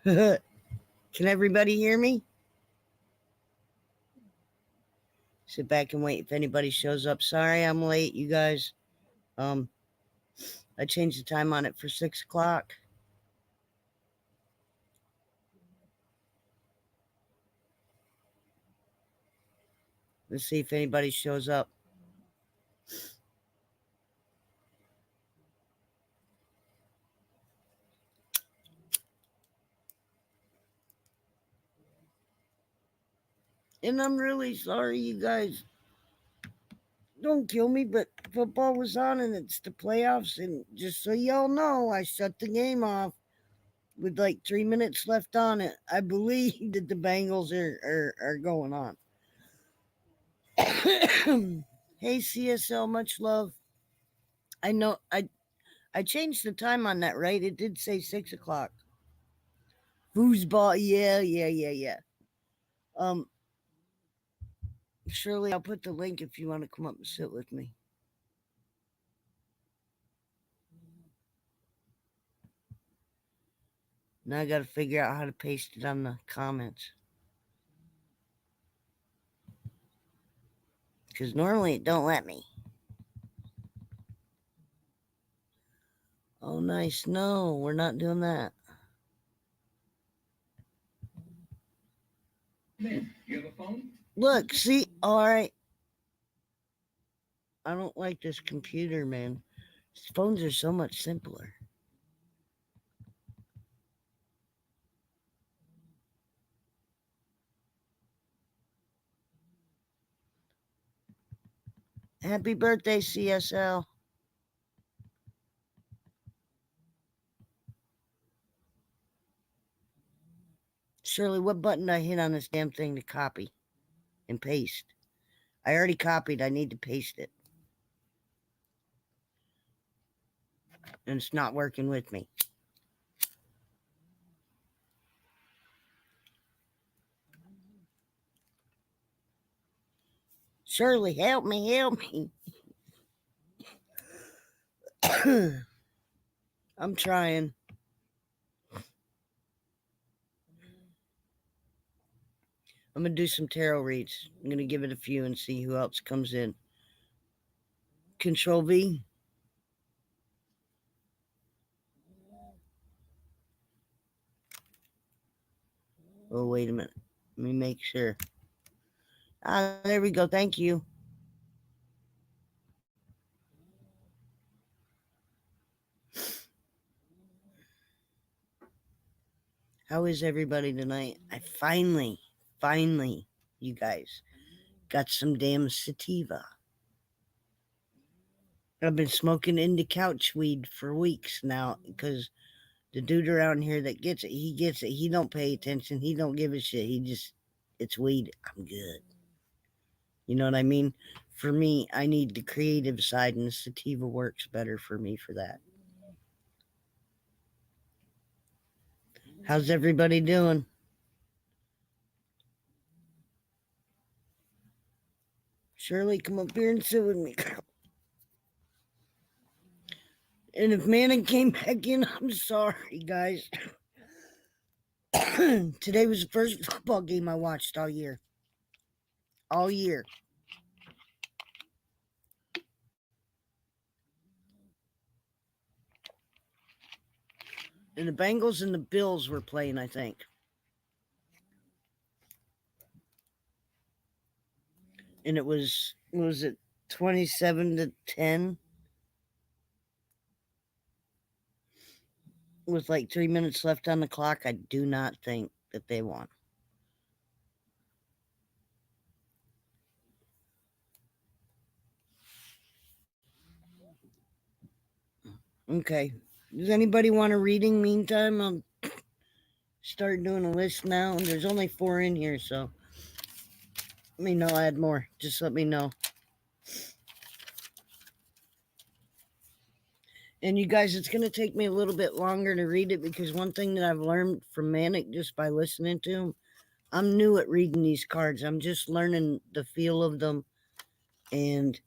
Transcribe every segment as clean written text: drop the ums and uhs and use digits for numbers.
Can everybody hear me? Sit back and wait if anybody shows up. Sorry I'm late, you guys. I changed the time on it for 6 o'clock. Let's see if anybody shows up. And I'm really sorry, you guys. Don't kill me, but football was on and it's the playoffs. And just so y'all know, I shut the game off with like 3 minutes left on it. I believe that the Bengals are going on. Hey, CSL, much love. I know I changed the time on that, right? It did say 6 o'clock. Foosball, yeah. Shirley, I'll put the link if you want to come up and sit with me. Now I got to figure out how to paste it on the comments. Because normally it don't let me. Oh, nice. No, we're not doing that. Man, you have a phone? Look, see? All right. I don't like this computer, man. Phones are so much simpler. Happy birthday, CSL. Shirley, what button do I hit on this damn thing to copy and paste? I already copied. I need to paste it. And it's not working with me. Shirley, help me. I'm trying. I'm going to do some tarot reads. I'm going to give it a few and see who else comes in. Control V. Oh, wait a minute. Let me make sure. There we go. Thank you. How is everybody tonight? I finally, you guys, got some damn sativa. I've been smoking into couch weed for weeks now because the dude around here that gets it. He don't pay attention. He don't give a shit. It's weed. I'm good. You know what I mean? For me, I need the creative side, and the sativa works better for me for that. How's everybody doing? Shirley, come up here and sit with me. And if Manning came back in, I'm sorry, guys. Today was the first football game I watched all year. All year. And the Bengals and the Bills were playing, I think. And it was 27-10? With like 3 minutes left on the clock. I do not think that they won. Okay. Does anybody want a reading? Meantime, I'll start doing a list now. And there's only 4 in here, so let me know. Add more. Just let me know. And you guys, it's going to take me a little bit longer to read it because one thing that I've learned from Manic just by listening to him, I'm new at reading these cards. I'm just learning the feel of them and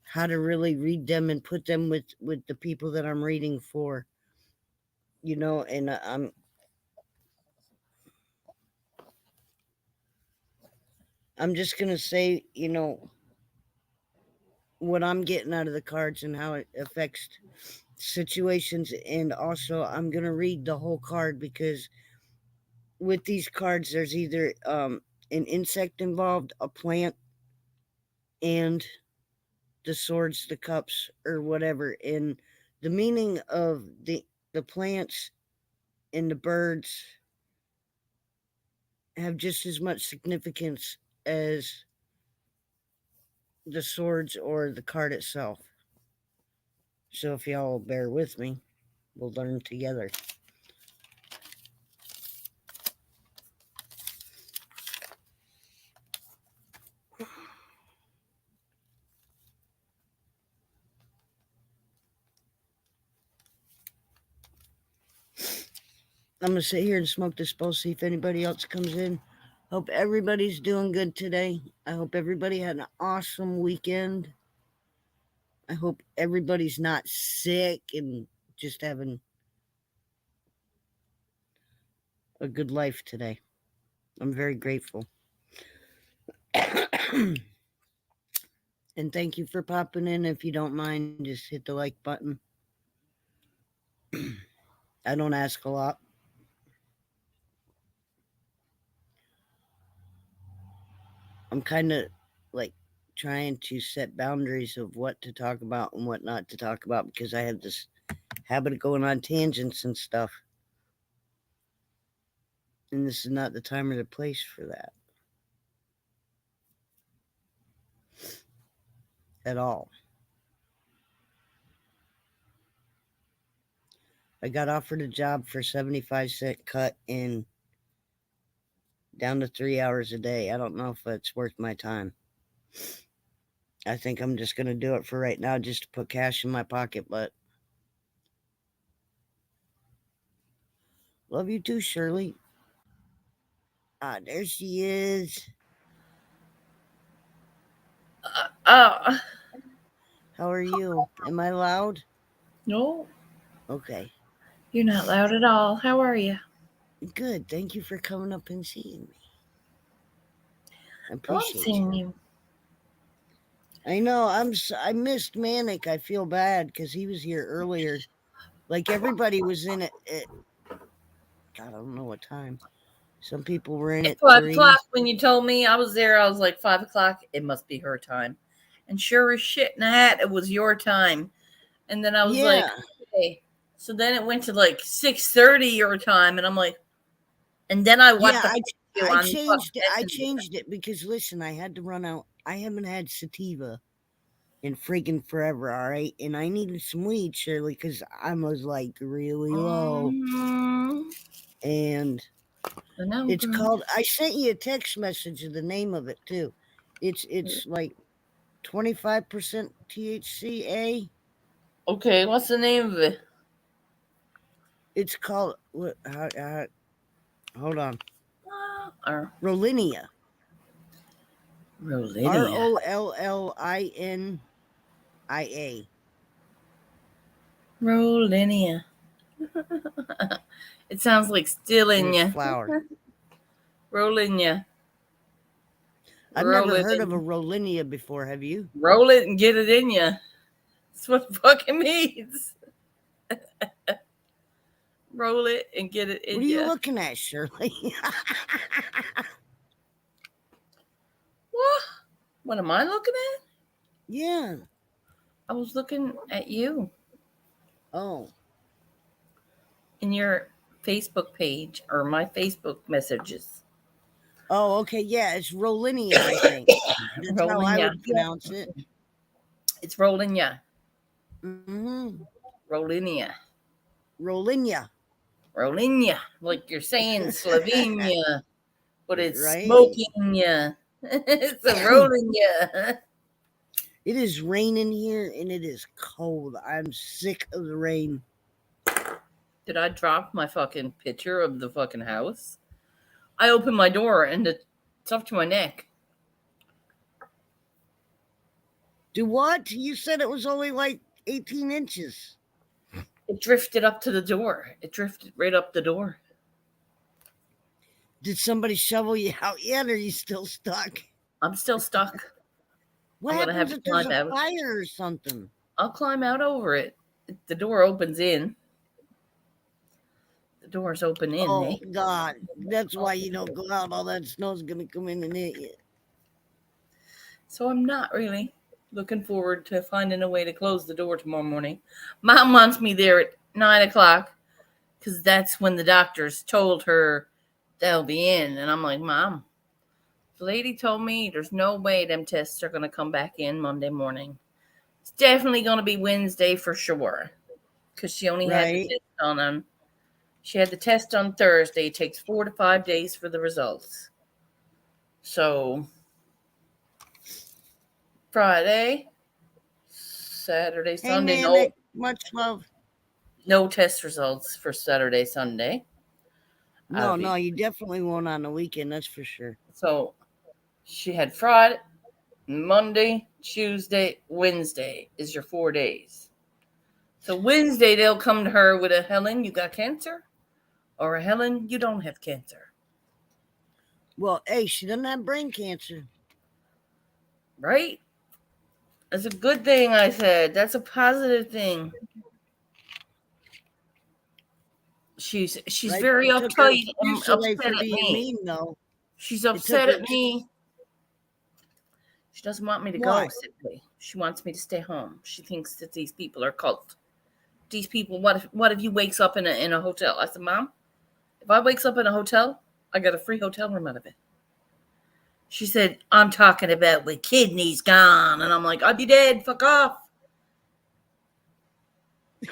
how to really read them and put them with the people that I'm reading for. You know, and I'm just going to say, what I'm getting out of the cards and how it affects situations. And also, I'm going to read the whole card because with these cards, there's either an insect involved, a plant, and the swords, the cups, or whatever. And the meaning of the plants and the birds have just as much significance as the swords or the card itself. So if y'all bear with me, we'll learn together. I'm going to sit here and smoke this bowl, see if anybody else comes in. Hope everybody's doing good today. I hope everybody had an awesome weekend. I hope everybody's not sick and just having a good life today. I'm very grateful. And thank you for popping in. If you don't mind, just hit the like button. I don't ask a lot. I'm kind of like trying to set boundaries of what to talk about and what not to talk about because I have this habit of going on tangents and stuff. And this is not the time or the place for that. At all. I got offered a job for 75-cent cut in down to 3 hours a day. I don't know if it's worth my time. I think I'm just going to do it for right now just to put cash in my pocket, but love you too, Shirley. Ah, there she is. Uh, How are you? Am I loud? no, Okay. you're not loud at all. How are you? Good. Thank you for coming up and seeing me. I Oh, I'm appreciate you. seeing you. I know. I missed Manic. I feel bad because he was here earlier. Like everybody was in it at, God, I don't know what time. Some people were in At at 5 o'clock, 3. when you told me I was there, I was like, 5 o'clock. It must be her time. And sure as shit in the hat, it was your time. And then I was like, Yeah. okay. So then it went to like 6:30 your time, and I'm like, and then I Yeah, WhatsApp you I on fucking changed it. I Messenger. changed it because listen, I had to run out. I haven't had sativa in freaking forever, all right? And I needed some weed, Shirley, because I was like really low. Mm, And I know, it's girl. called I sent you a text message of the name of it too. It's like 25% THCA. Okay, what's the name of it? It's called what hold on. Or Rollinia. Rolinia. ROLLINIA. Rolinia. It sounds like still And in it's ya. flower. Rolling ya. I've Roll never it heard of a in. Rollinia before, have you? Roll it and get it in ya. That's what it fucking means. Roll it and get it What in are you ya. looking at, Shirley? What? What am I looking at? Yeah. I was looking at you Oh. in your Facebook page or my Facebook messages. Oh, okay. Yeah, it's Rollinia, I think. That's how Rolling I ya. would pronounce it. It's rolling ya. Mm-hmm. Rolling ya. Rollinia. Rolling ya. Like you're saying Slovenia, but it's Right. smoking ya. It's a rolling ya. It is raining here and it is cold. I'm sick of the rain. Did I drop my fucking picture of the fucking house? I opened my door and it's up to my neck. Do what? You said it was only like 18 inches. It drifted up to the door. It drifted right up the door. Did somebody shovel you out yet? Or are you still stuck? I'm still stuck. What I'm going to have happens to if there's climb a out. fire or something? I'll climb out over it. The door opens in. The door's open in, Oh hey? God, that's why you don't go out. All that snow's gonna come in and hit you. So I'm not really looking forward to finding a way to close the door tomorrow morning. Mom wants me there at 9 o'clock because that's when the doctors told her they'll be in. And I'm like, Mom, the lady told me there's no way them tests are going to come back in Monday morning. It's definitely going to be Wednesday for sure because she only had the Right? test on. She had the test on Thursday. It takes 4 to 5 days for the results. So Friday, Saturday, Hey Sunday, Manic, much love. no test results for Saturday, Sunday. No, no, you definitely won't on the weekend. That's for sure. So she had Friday, Monday, Tuesday, Wednesday is your 4 days. So Wednesday they'll come to her with a Helen, you got cancer, or a Helen, you don't have cancer. Well, hey, she doesn't have brain cancer. Right? That's a good thing, I said. That's a positive thing. She's Right? very It took her uptight and excuse away upset for at being me. mean, though. She's It took upset her. at me. She doesn't want me to Why? go, simply. She wants me to stay home. She thinks that these people are cult. These people, what if you wakes up in a hotel? I said, Mom, if I wakes up in a hotel, I got a free hotel room out of it. She said, I'm talking about with kidneys gone. And I'm like, I'd be dead. Fuck off.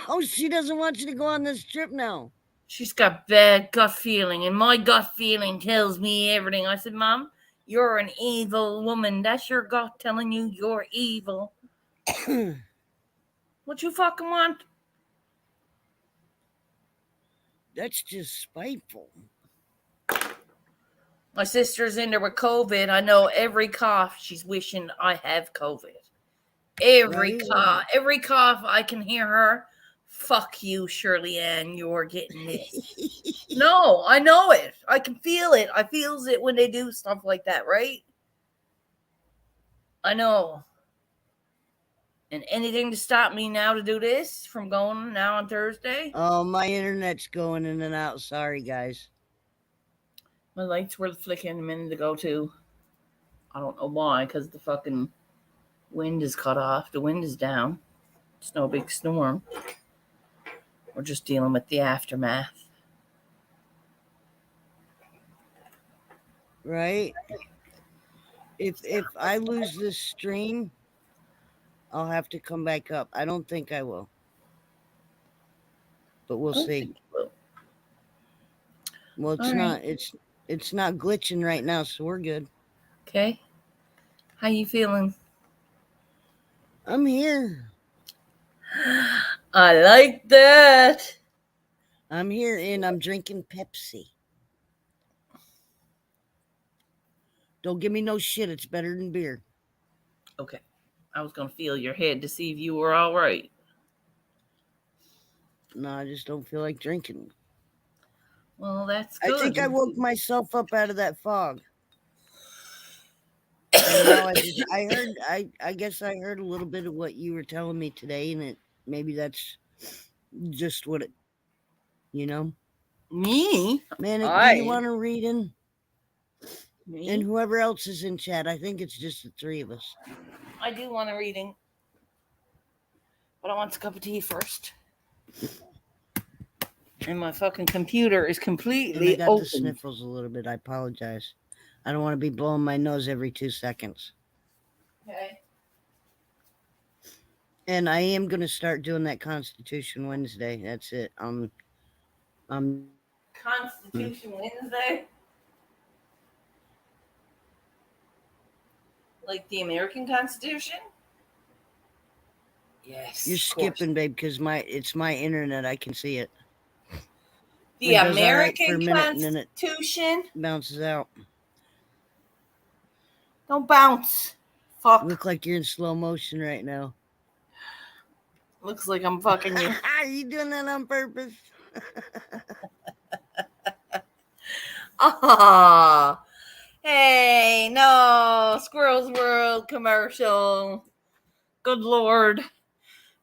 Oh, she doesn't want you to go on this trip now. She's got bad gut feeling, and my gut feeling tells me everything. I said, Mom, you're an evil woman. That's your gut telling you you're evil. What you fucking want? That's just spiteful. My sister's in there with COVID. I know every cough she's wishing I have COVID. Every Right? cough I can hear her. Fuck you, Shirley Ann. You're getting this. No, I know it. I can feel it. I feels it when they do stuff like that, right? I know. And anything to stop me now to do this from going now on Thursday? Oh, my internet's going in and out. Sorry, guys. My lights were flicking a minute ago too. I don't know why, because the fucking wind is cut off. The wind is down. It's no big storm. We're just dealing with the aftermath. Right? If I lose this stream, I'll have to come back up. I don't think I will. But we'll see. Well, it's not it's not glitching right now, so we're good. Okay. How you feeling? I'm here. I like that. I'm here and I'm drinking Pepsi. Don't give me no shit. It's better than beer. Okay. I was going to feel your head to see if you were all right. No, I just don't feel like drinking. Well, that's good. I think I woke myself up out of that fog. And now I guess I heard a little bit of what you were telling me today, and maybe that's just what it, you know. Me? Manic, do you want to read in? Me? And whoever else is in chat, I think it's just the three of us. I do want a reading. But I want a cup of tea first. And my fucking computer is completely And I got open. the sniffles a little bit. I apologize. I don't want to be blowing my nose every 2 seconds. Okay. And I am going to start doing that Constitution Wednesday. That's it. Constitution Wednesday? Like the American Constitution? Yes. You're skipping, babe, because it's my internet. I can see it. The It goes all right American for a minute, and then Constitution? it bounces out. Don't bounce. Fuck. You look like you're in slow motion right now. Looks like I'm fucking you. Are you doing that on purpose? Ah. Hey, no, Squirrel's World commercial. Good Lord.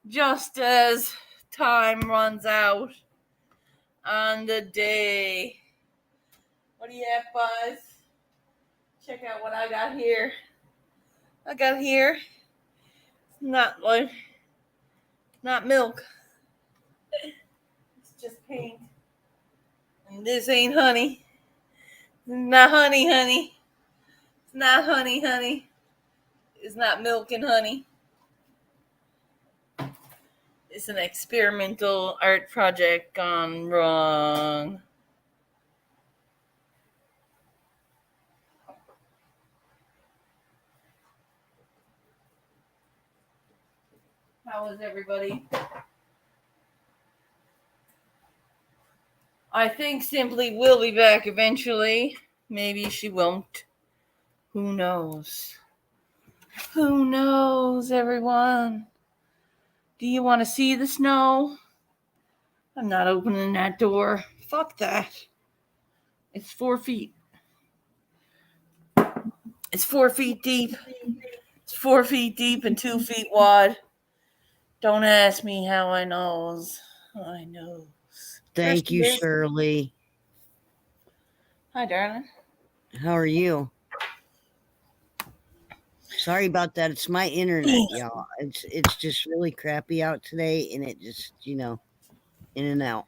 Just as time runs out on the day. What do you have, Buzz? Check out what I got here. I got here. Not like, not milk. It's just paint. And this ain't honey. Not honey, honey. It's not honey, honey. It's not milk and honey. It's an experimental art project gone wrong. How is everybody? I think Simply will be back eventually. Maybe she won't. Who knows? Who knows, everyone? Do you want to see the snow? I'm not opening that door. Fuck that. It's 4 feet. It's 4 feet deep. It's 4 feet deep and 2 feet wide. Don't ask me how I knows. I knows. There Thank she you, is. Shirley. Hi, darling. How are you? Sorry about that. It's my internet, y'all. It's just really crappy out today, and it just in and out.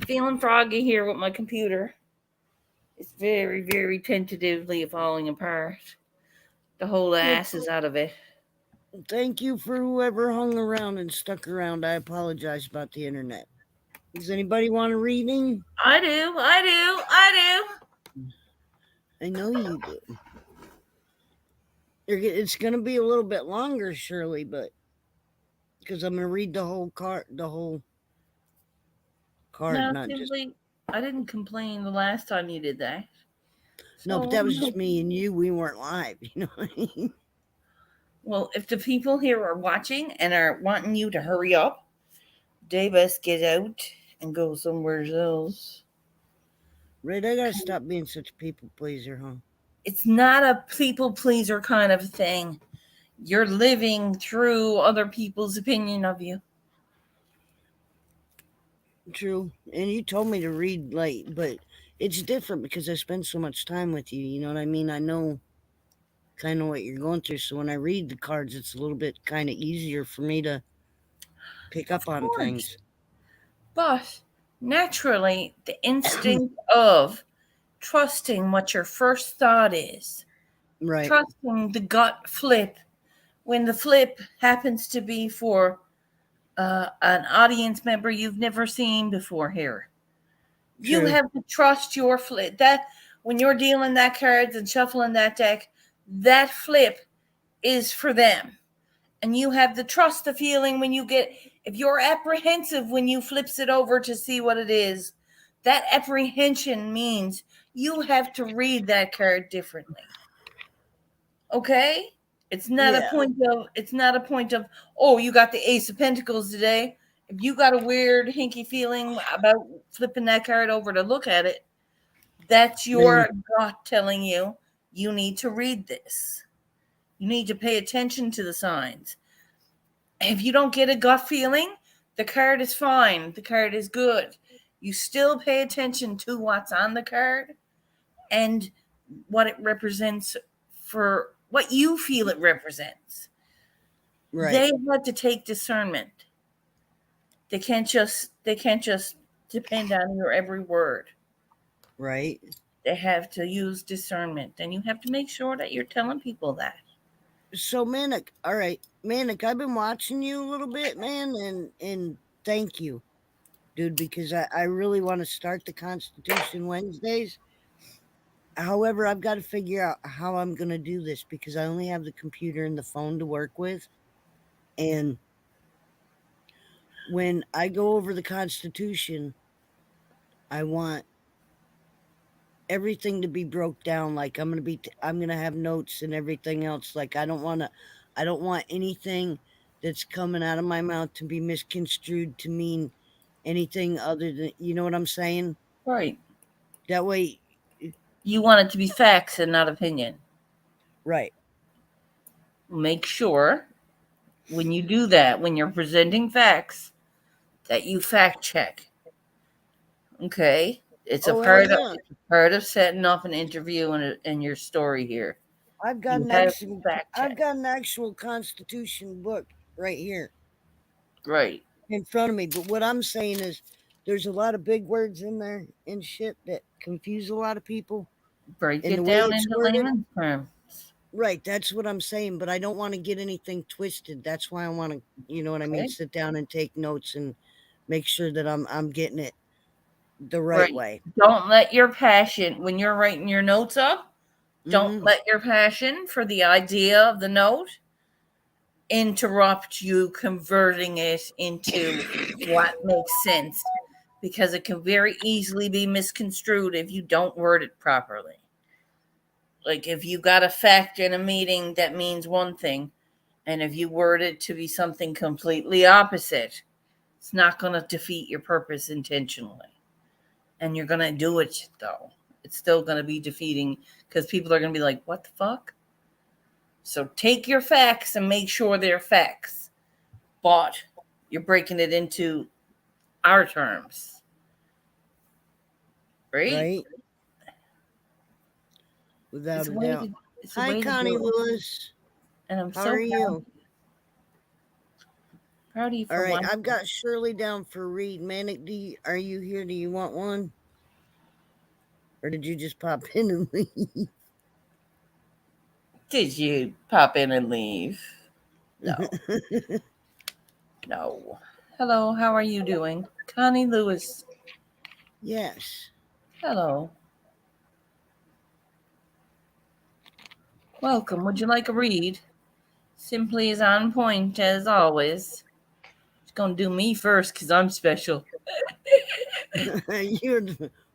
Feeling froggy here with my computer. It's very, very tentatively falling apart. The whole ass is out of it. Thank you for whoever hung around and stuck around. I apologize about the internet. Does anybody want a reading? I do. I know you do. It's going to be a little bit longer, Shirley, but because I'm going to read the whole card, No, not just. simply, I didn't complain the last time you did that. No, but So, that was just me and you. We weren't live, you know what I mean? well, if the people here are watching and are wanting you to hurry up, they best get out and go somewhere else. Right, I gotta stop being such a people pleaser, huh? It's not a people pleaser kind of thing. You're living through other people's opinion of you. True. And you told me to read late, but it's different because I spend so much time with you. You know what I mean? I know kind of what you're going through. So when I read the cards, it's a little bit kind of easier for me to pick Of up on course. things. But naturally, the instinct of trusting what your first thought is, Right. trusting the gut flip, when the flip happens to be for an audience member you've never seen before here. You True. have to trust your flip. That when you're dealing that cards and shuffling that deck, that flip is for them. And you have to trust the feeling when you get, if you're apprehensive when you flips it over to see what it is, that apprehension means you have to read that card differently. Okay? Yeah. It's not a point of, oh, you got the Ace of Pentacles today. If you got a weird hinky feeling about flipping that card over to look at it, that's your gut telling you you need to read this. You need to pay attention to the signs. If you don't get a gut feeling, the card is fine. The card is good. You still pay attention to what's on the card and what it represents for what you feel it represents. Right. They had to take discernment. They can't just depend on your every word. Right. They have to use discernment, and you have to make sure that you're telling people that. So Manic, all right. Manic, I've been watching you a little bit, man, and thank you, dude, because I really want to start the Constitution Wednesdays. However, I've got to figure out how I'm going to do this because I only have the computer and the phone to work with. And when I go over the Constitution, I want everything to be broke down. Like I'm going to have notes and everything else. Like I don't want anything that's coming out of my mouth to be misconstrued to mean anything other than, you know what I'm saying? Right. That way You want it to be facts and not opinion. Right. Make sure when you do that, when you're presenting facts, that you fact check. Okay? It's a Oh hell yeah! part of setting off an interview and your story here. I've got You an have to actual fact I've check. got an actual Constitution book right here Right. in front of me. But what I'm saying is, there's a lot of big words in there and shit that confuse a lot of people. Break And the it way down it's into worded, layman's terms. right? That's what I'm saying. But I don't want to get anything twisted. That's why I want to, you know what I mean, Okay? sit down and take notes and make sure that I'm getting it the right Right. way. Don't let your passion, when you're writing your notes up, don't Hmm. let your passion for the idea of the note interrupt you converting it into what makes sense, because it can very easily be misconstrued if you don't word it properly. Like if you got a fact in a meeting that means one thing, and if you word it to be something completely opposite, it's not going to defeat your purpose intentionally. And you're going to do it though. It's still going to be defeating because people are going to be like, what the fuck? So take your facts and make sure they're facts, but you're breaking it into our terms, right? Right? It's Without a a way doubt. to it's a Hi, way to Connie do it, Lewis. and I'm How so are you? proud of you All for right, one. I've got Shirley down for read. Manic, are you here? Do you want one? Or did you just pop in and leave? Did you pop in and leave? No, no. Hello, how are you doing, Connie Lewis? Yes. Hello, welcome. Would you like a read? Simply is on point as always. She's gonna do me first because I'm special.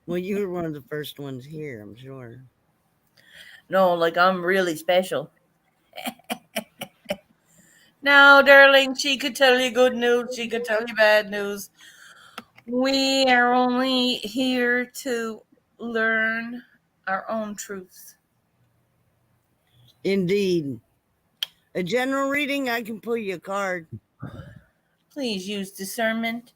You were one of the first ones here, I'm sure. No, like I'm really special. No, darling, she could tell you good news, she could tell you bad news. We are only here to learn our own truths. Indeed. A general reading, I can pull you a card. Please use discernment.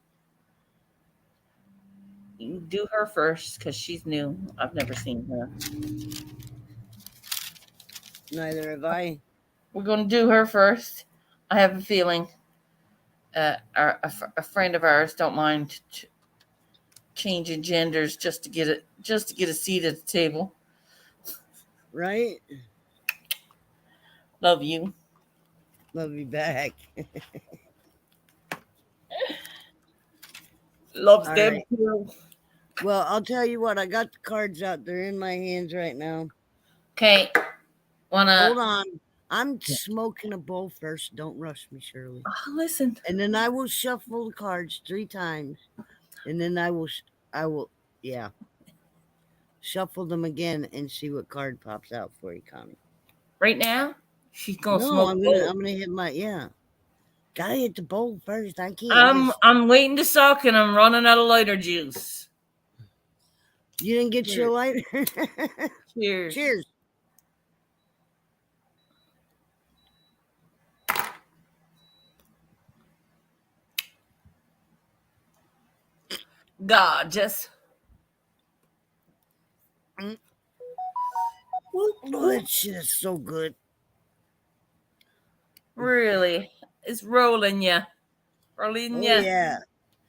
You do her first because she's new. I've never seen her. Neither have I. We're going to do her first. I have a feeling a friend of ours don't mind changing genders just to get a seat at the table. Right? Love you. Love you back. Loves All them right. too. Well, I'll tell you what, I got the cards out. They're in my hands right now. Okay, Hold wanna on. I'm smoking a bowl first. Don't rush me, Shirley. listen? And then I will shuffle the cards 3 times. And then yeah, shuffle them again and see what card pops out for you, Connie. Right now, she's gonna No, smoke I'm a gonna bowl. I'm gonna hit my yeah. Gotta hit the bowl first. I can't I'm just. I'm waiting to suck and I'm running out of lighter juice. You didn't get your Cheers. lighter. Cheers. Cheers. Gorgeous. Mm. Whoop, Oh, whoop. that shit is so good. Really, it's rolling ya, rolling Oh ya, yeah,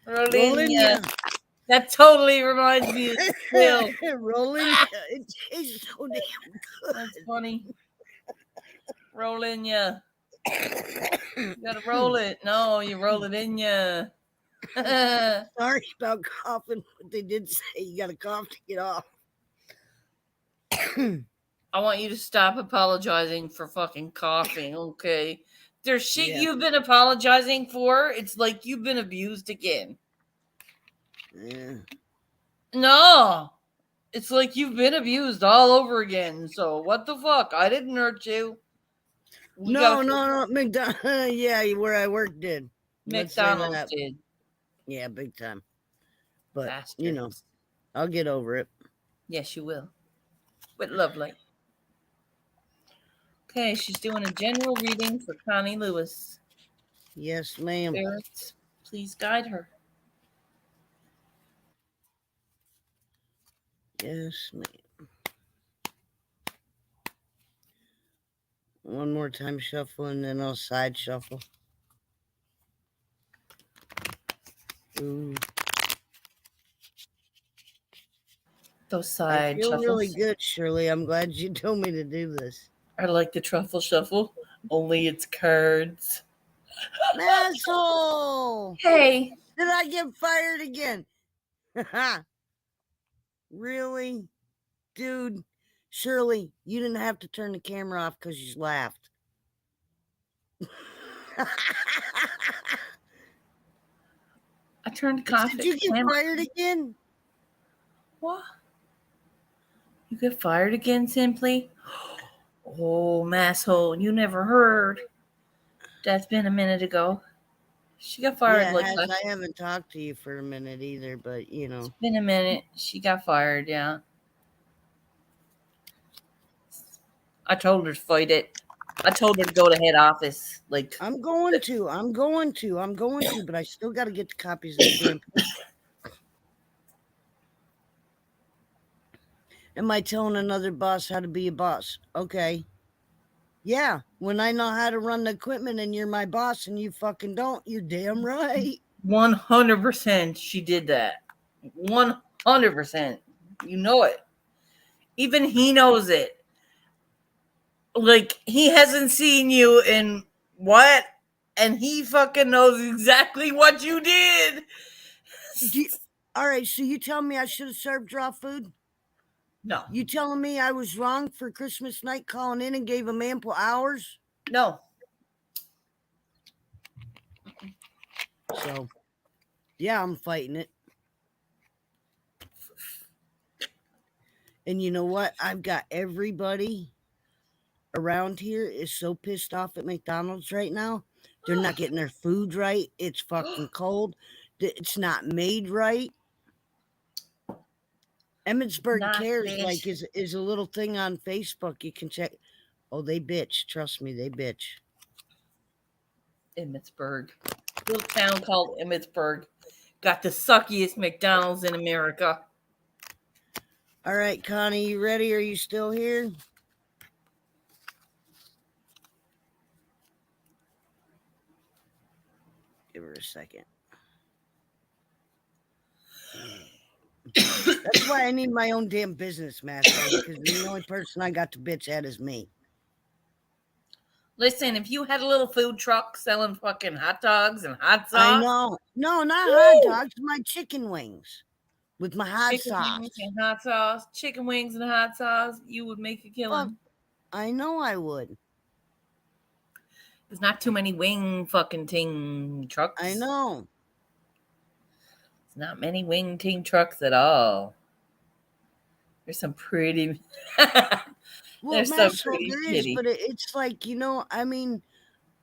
rolling rolling ya. ya, That totally reminds me of Bill. rolling ya. It tastes so damn That's funny. Rolling ya. good. You gotta roll it. No, you roll it in ya. I Sorry about coughing, but they did say you got to cough to get off. want you to stop apologizing for fucking coughing, okay? There's shit Yeah, you've been apologizing for. It's like you've been abused again. yeah. No, it's like you've been abused all over again. So what the fuck? I didn't hurt you. We No, gotta no, no. McDonald. Yeah, where I work did. Let's say McDonald's that. did. Yeah, big time. But Bastards. I'll get over it. Yes, you will. But lovely. Okay, she's doing a general reading for Connie Lewis. Yes, ma'am. Spirits, please guide her. Yes, ma'am. One more time shuffle and then I'll side shuffle. Ooh. Those I side feel really shuffles good, Shirley. I'm glad you told me to do this. are like the truffle shuffle, only it's cards. Asshole! Hey, Did I get fired again? Really? Dude, Shirley, you didn't have to turn the camera off because you laughed. I turned Did you get camera. fired again? What? You get fired again, Simply? Oh, masshole, you never heard. That's been a minute ago. She got fired Yeah, it like has. that. I haven't talked to you for a minute either, but you It's know. been a minute. She got fired, yeah. I told her to fight it. I told her to go to head office. Like, I'm going to, but I still got to get the copies of the damn. Am I telling another boss how to be a boss? Okay. Yeah, when I know how to run the equipment and you're my boss and you fucking don't, you're damn right. 100% she did that. 100%. You know it. Even he knows it. Like, he hasn't seen you in what? And he fucking knows exactly what you did. All right, so you tell me I should have served raw food? No. You telling me I was wrong for Christmas night calling in and gave him ample hours? No. So, yeah, I'm fighting it. And you know what? I've got everybody around here is so pissed off at McDonald's right now. They're not getting their food right. It's fucking cold. It's not made right. Emmitsburg Not Cares bitch. is a little thing on Facebook. You can check. Oh, they bitch. Trust me, they bitch. Emmitsburg. Little town called Emmitsburg. Got the suckiest McDonald's in America. All right, Connie, you ready? Are you still here? Give her a second. That's why I need my own damn business, Master, because the only person I got to bitch at is me. Listen, if you had a little food truck selling fucking hot dogs and hot sauce. I know. No, not Woo! hot dogs, my chicken wings with my hot Chicken sauce. wings and hot sauce. Chicken wings and hot sauce. You would make a killing. I know I would. There's not too many wing fucking ting trucks. I know. There's not many wing ting trucks at all. There's some pretty. Well, There's some Maxwell, pretty there is, shitty. but it's like, I mean,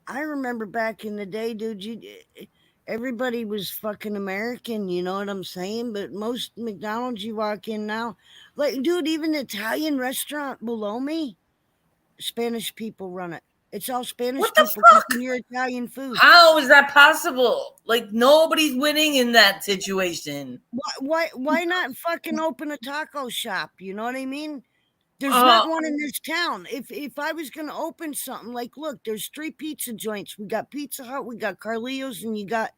I remember back in the day, dude, everybody was fucking American, you know what I'm saying? But most McDonald's you walk in now, like, dude, even the Italian restaurant below me, Spanish people run it. It's all Spanish What the people fuck? cooking your Italian food. How is that possible? Like, nobody's winning in that situation. Why not fucking open a taco shop? You know what I mean? There's not one in this town. If I was gonna open something, like, look, there's 3 pizza joints. We got Pizza Hut, we got Carlio's, and you got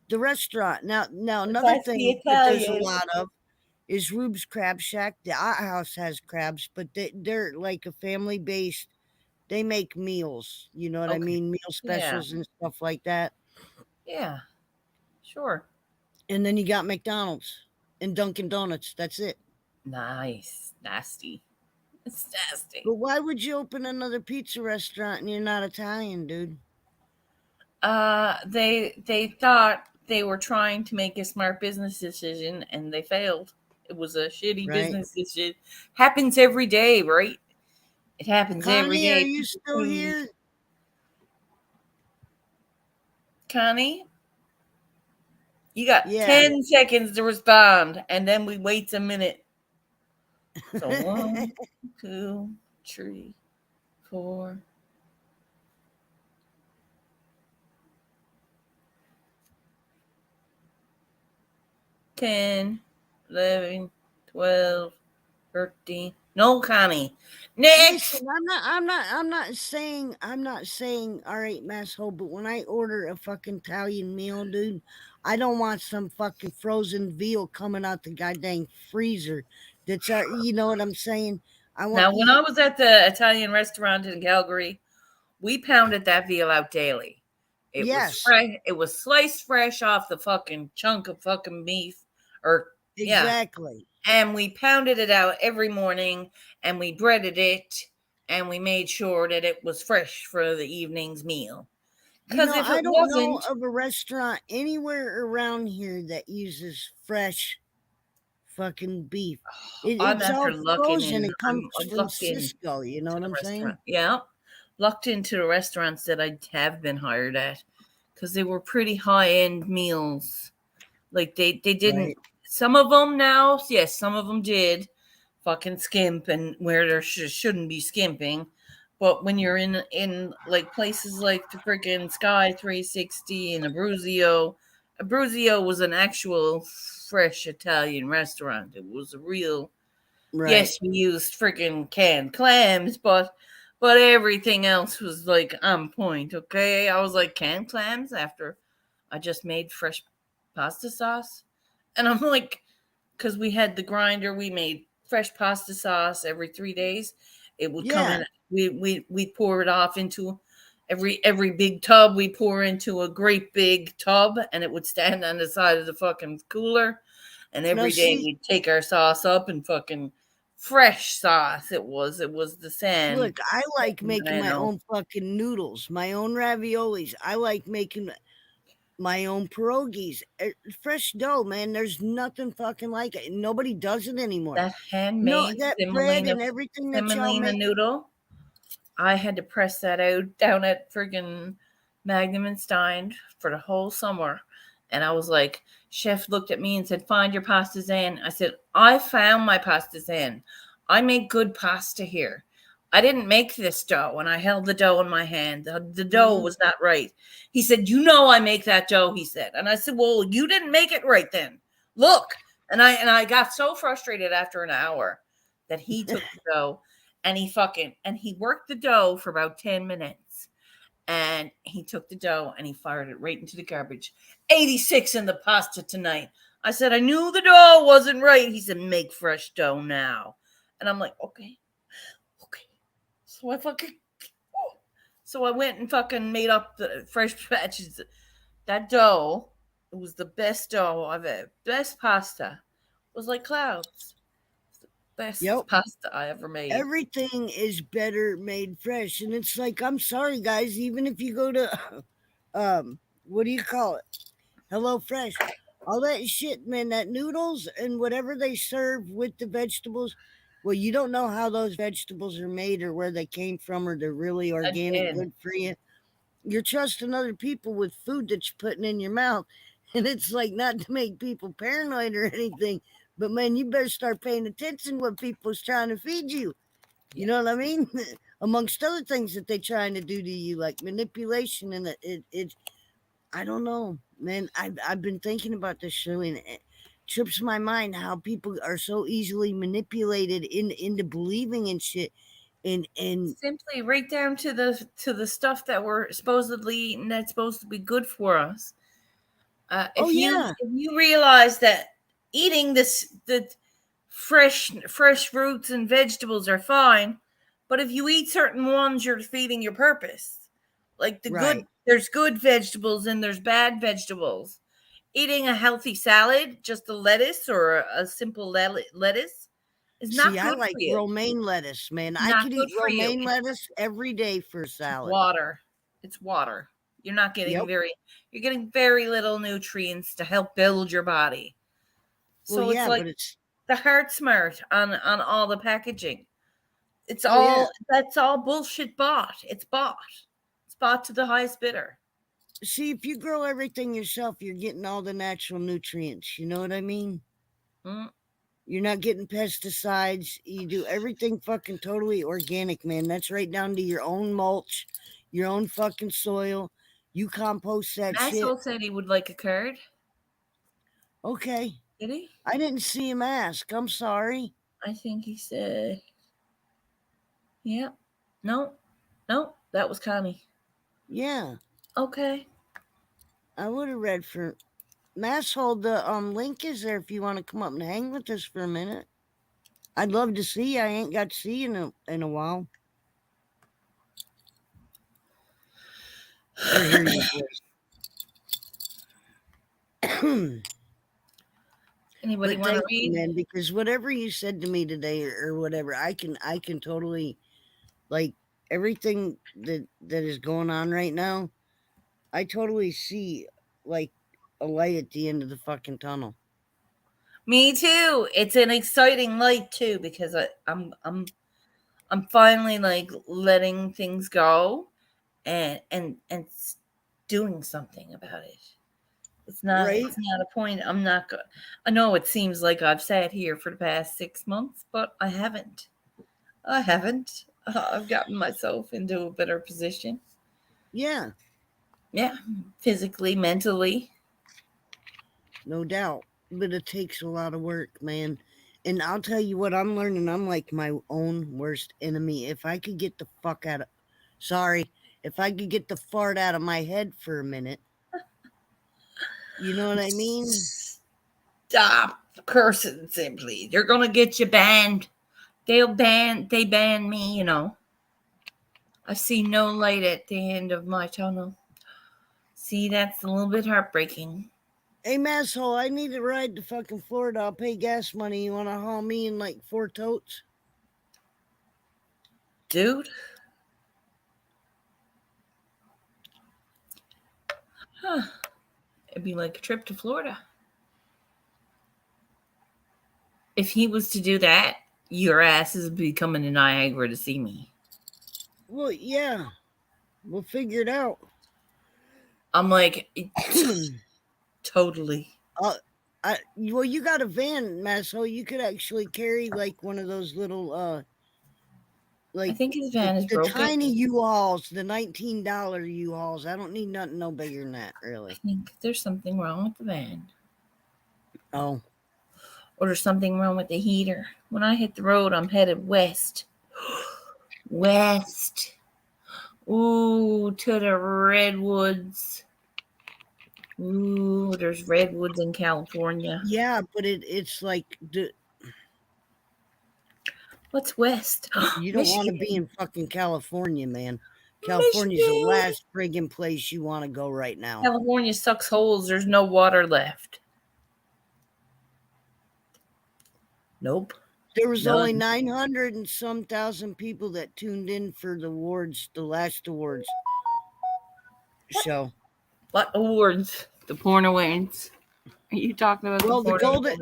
the restaurant. Now another thing that there's a lot of is Rube's Crab Shack. The House has crabs, but they're like a family based. They make meals. You know what I mean? Meal specials and stuff like that. Yeah, sure. And then you got McDonald's and Dunkin' Donuts. That's it. Nice. Nasty. It's nasty. But why would you open another pizza restaurant and you're not Italian, dude? They thought they were trying to make a smart business decision and they failed. It was a shitty business decision. Happens every day, right? It happens every Connie, day. are you still here? Connie? You got 10 seconds to respond, and then we wait a minute. So 1, 2, 3, 4. 10, 11, 12, 13. No, Connie. Listen, Next. I'm not saying, all right, masshole, but when I order a fucking Italian meal, dude, I don't want some fucking frozen veal coming out the goddamn freezer. You know what I'm saying? I want Now, when I you, was at the Italian restaurant in Calgary, we pounded that veal out daily. It was yes, fresh. It was sliced fresh off the fucking chunk of fucking beef, or yeah, exactly. and we pounded it out every morning, and we breaded it, and we made sure that it was fresh for the evening's meal. You Because know, if it I don't know wasn't, of a restaurant anywhere around here that uses fresh fucking beef. I'm It's after all lucking frozen. in. It comes I've from lucked in Cisco. You know to what the I'm saying? restaurant. Yeah, lucked into the restaurants that I have been hired at because they were pretty high end meals. Like they didn't. Right. Some of them now, yes, some of them did fucking skimp and where there shouldn't be skimping. But when you're in like places like the freaking Sky 360 and Abruzio was an actual fresh Italian restaurant. It was a real. Right. Yes, we used freaking canned clams, but everything else was like on point. Okay, I was like canned clams after I just made fresh pasta sauce, and I'm like, because we had the grinder, we made fresh pasta sauce every 3 days. It would come Yeah. in. We pour it off into every big tub. We pour into a great big tub, and it would stand on the side of the fucking cooler. And Now, every day see, we'd take our sauce up and fucking fresh sauce. It was the San look, I like making my Mano. own fucking noodles, my own raviolis. I like making my own pierogies. Fresh dough, man. There's nothing fucking like it. Nobody does it anymore. That No, handmade that bread semolina and everything that y'all semolina make. noodle. I had to press that out down at friggin' Magnum and Stein for the whole summer. And I was like, Chef looked at me and said, "Find your pasta zen." I said, "I found my pasta zen. I make good pasta here. I didn't make this dough." And I held the dough in my hand. The dough Mhm. was not right. He said, "You know I make that dough," he said. And I said, "Well, you didn't make it right then. Look." And I got so frustrated after an hour that he took the dough and he worked the dough for about 10 minutes, and he took the dough and he fired it right into the garbage. 86 in the pasta tonight. I said, "I knew the dough wasn't right." He said, "Make fresh dough now." And I'm like, "Okay, okay." So I fucking so I went and fucking made up the fresh batches. That dough, it was the best dough I've ever, best pasta. It was like clouds. It's the best Yep. pasta I ever made. Everything is better made fresh. And it's like, I'm sorry, guys, even if you go to, what do you call it? Hello Fresh. All that shit, man, that noodles and whatever they serve with the vegetables, well, you don't know how those vegetables are made or where they came from or they're really organic, Again, good for you. You're trusting other people with food that you're putting in your mouth. And it's like not to make people paranoid or anything, but man, you better start paying attention what people's trying to feed you. You yeah. know what I mean? Amongst other things that they're trying to do to you, like manipulation, and it I don't know, man. I've been thinking about this show, and it trips my mind how people are so easily manipulated into believing in shit. And Simply right down to the stuff that we're supposedly eating that's supposed to be good for us. oh yeah, If you realize that eating the fresh fruits and vegetables are fine, but if you eat certain ones, you're defeating your purpose. Like right. there's good vegetables and there's bad vegetables. Eating a healthy salad, just a lettuce or a simple lettuce, is See, not I good like for you. romaine lettuce, man. I Not could good eat for you. romaine lettuce every day for a It's salad. water. It's water. You're not getting Yep. very you're getting very little nutrients to help build your body. Well, So it's yeah, like but it's the heart smart on all the packaging. It's oh yeah. all that's all bullshit bought. It's bought. It's bought to the highest bidder. See, if you grow everything yourself, you're getting all the natural nutrients. You know what I mean? Mm. You're not getting pesticides. You do everything fucking totally organic, man. That's right down to your own mulch, your own fucking soil. You compost that shit. Maxwell said he would like a card. Okay. Did he? I didn't see him ask. I'm sorry. I think he said, yeah. No, that was Connie. Yeah. Okay. I would have read for Masshold. The link is there if you want to come up and hang with us for a minute. I'd love to see you. I ain't got to see you in a while. Or hear your voice. Anybody But want to thank you, read? man, because whatever you said to me today or whatever, I can totally, like, everything that is going on right now, I totally see like a light at the end of the fucking tunnel. Me too. It's an exciting light too because I'm finally like letting things go and doing something about it. It's not Right? a point. I know it seems like I've sat here for the past 6 months, but I haven't. I've gotten myself into a better position. Yeah. Yeah, physically, mentally. No doubt. But it takes a lot of work, man. And I'll tell you what I'm learning. I'm like my own worst enemy. If I could get the fuck out of if I could get the fart out of my head for a minute. You know what I mean? Stop cursing, simply. They're gonna get you banned. They ban me, you know. I see no light at the end of my tunnel. See, that's a little bit heartbreaking. Hey, masshole, I need to ride to fucking Florida. I'll pay gas money. You want to haul me in like 4 totes? Dude? Huh. It'd be like a trip to Florida. If he was to do that, your ass is be coming to Niagara to see me. Well, yeah. We'll figure it out. I'm like, totally. Well, you got a van, masshole. You could actually carry like one of those little, like I think his van is the broken. tiny U-Hauls, the $19 U-Hauls. I don't need nothing no bigger than that, really. I think there's something wrong with the van. Oh. Or there's something wrong with the heater. When I hit the road, I'm headed west. West. Ooh, to the redwoods. Ooh, there's redwoods in California. Yeah, but it's like What's west? you don't want to be Michigan. in fucking California, man. California's the last friggin' place you want to go right now. California sucks holes. There's no water left. Nope. There was None. only 900 and some thousand people that tuned in for the last awards show. What awards? The porn awards. Are you talking about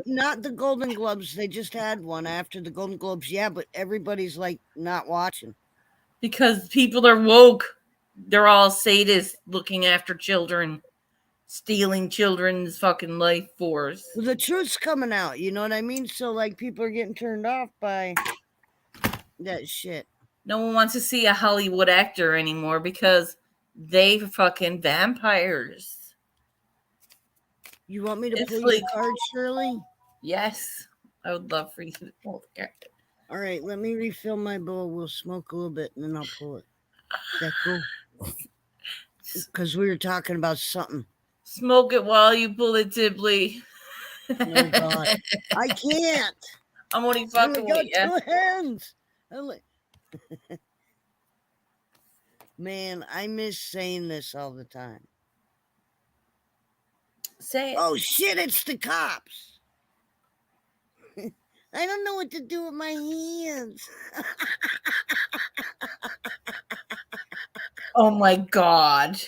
not the Golden Globes. They just had one after the Golden Globes. Yeah, but everybody's like not watching. Because people are woke. They're all sadists looking after children, stealing children's fucking life force. Well, the truth's coming out, you know what I mean? So like people are getting turned off by that shit. No one wants to see a Hollywood actor anymore because they fucking vampires. You want me to pull your card, Shirley? Yes. I would love for you to pull the card. All right, let me refill my bowl. We'll smoke a little bit and then I'll pull it. Is that cool? Because we were talking about something. Smoke it while you pull it, Tibley. Oh, God. I can't. I'm only fucking with you. Two hands. Man, I miss saying this all the time. Say it. Oh, shit, it's the cops. I don't know what to do with my hands. Oh, my God.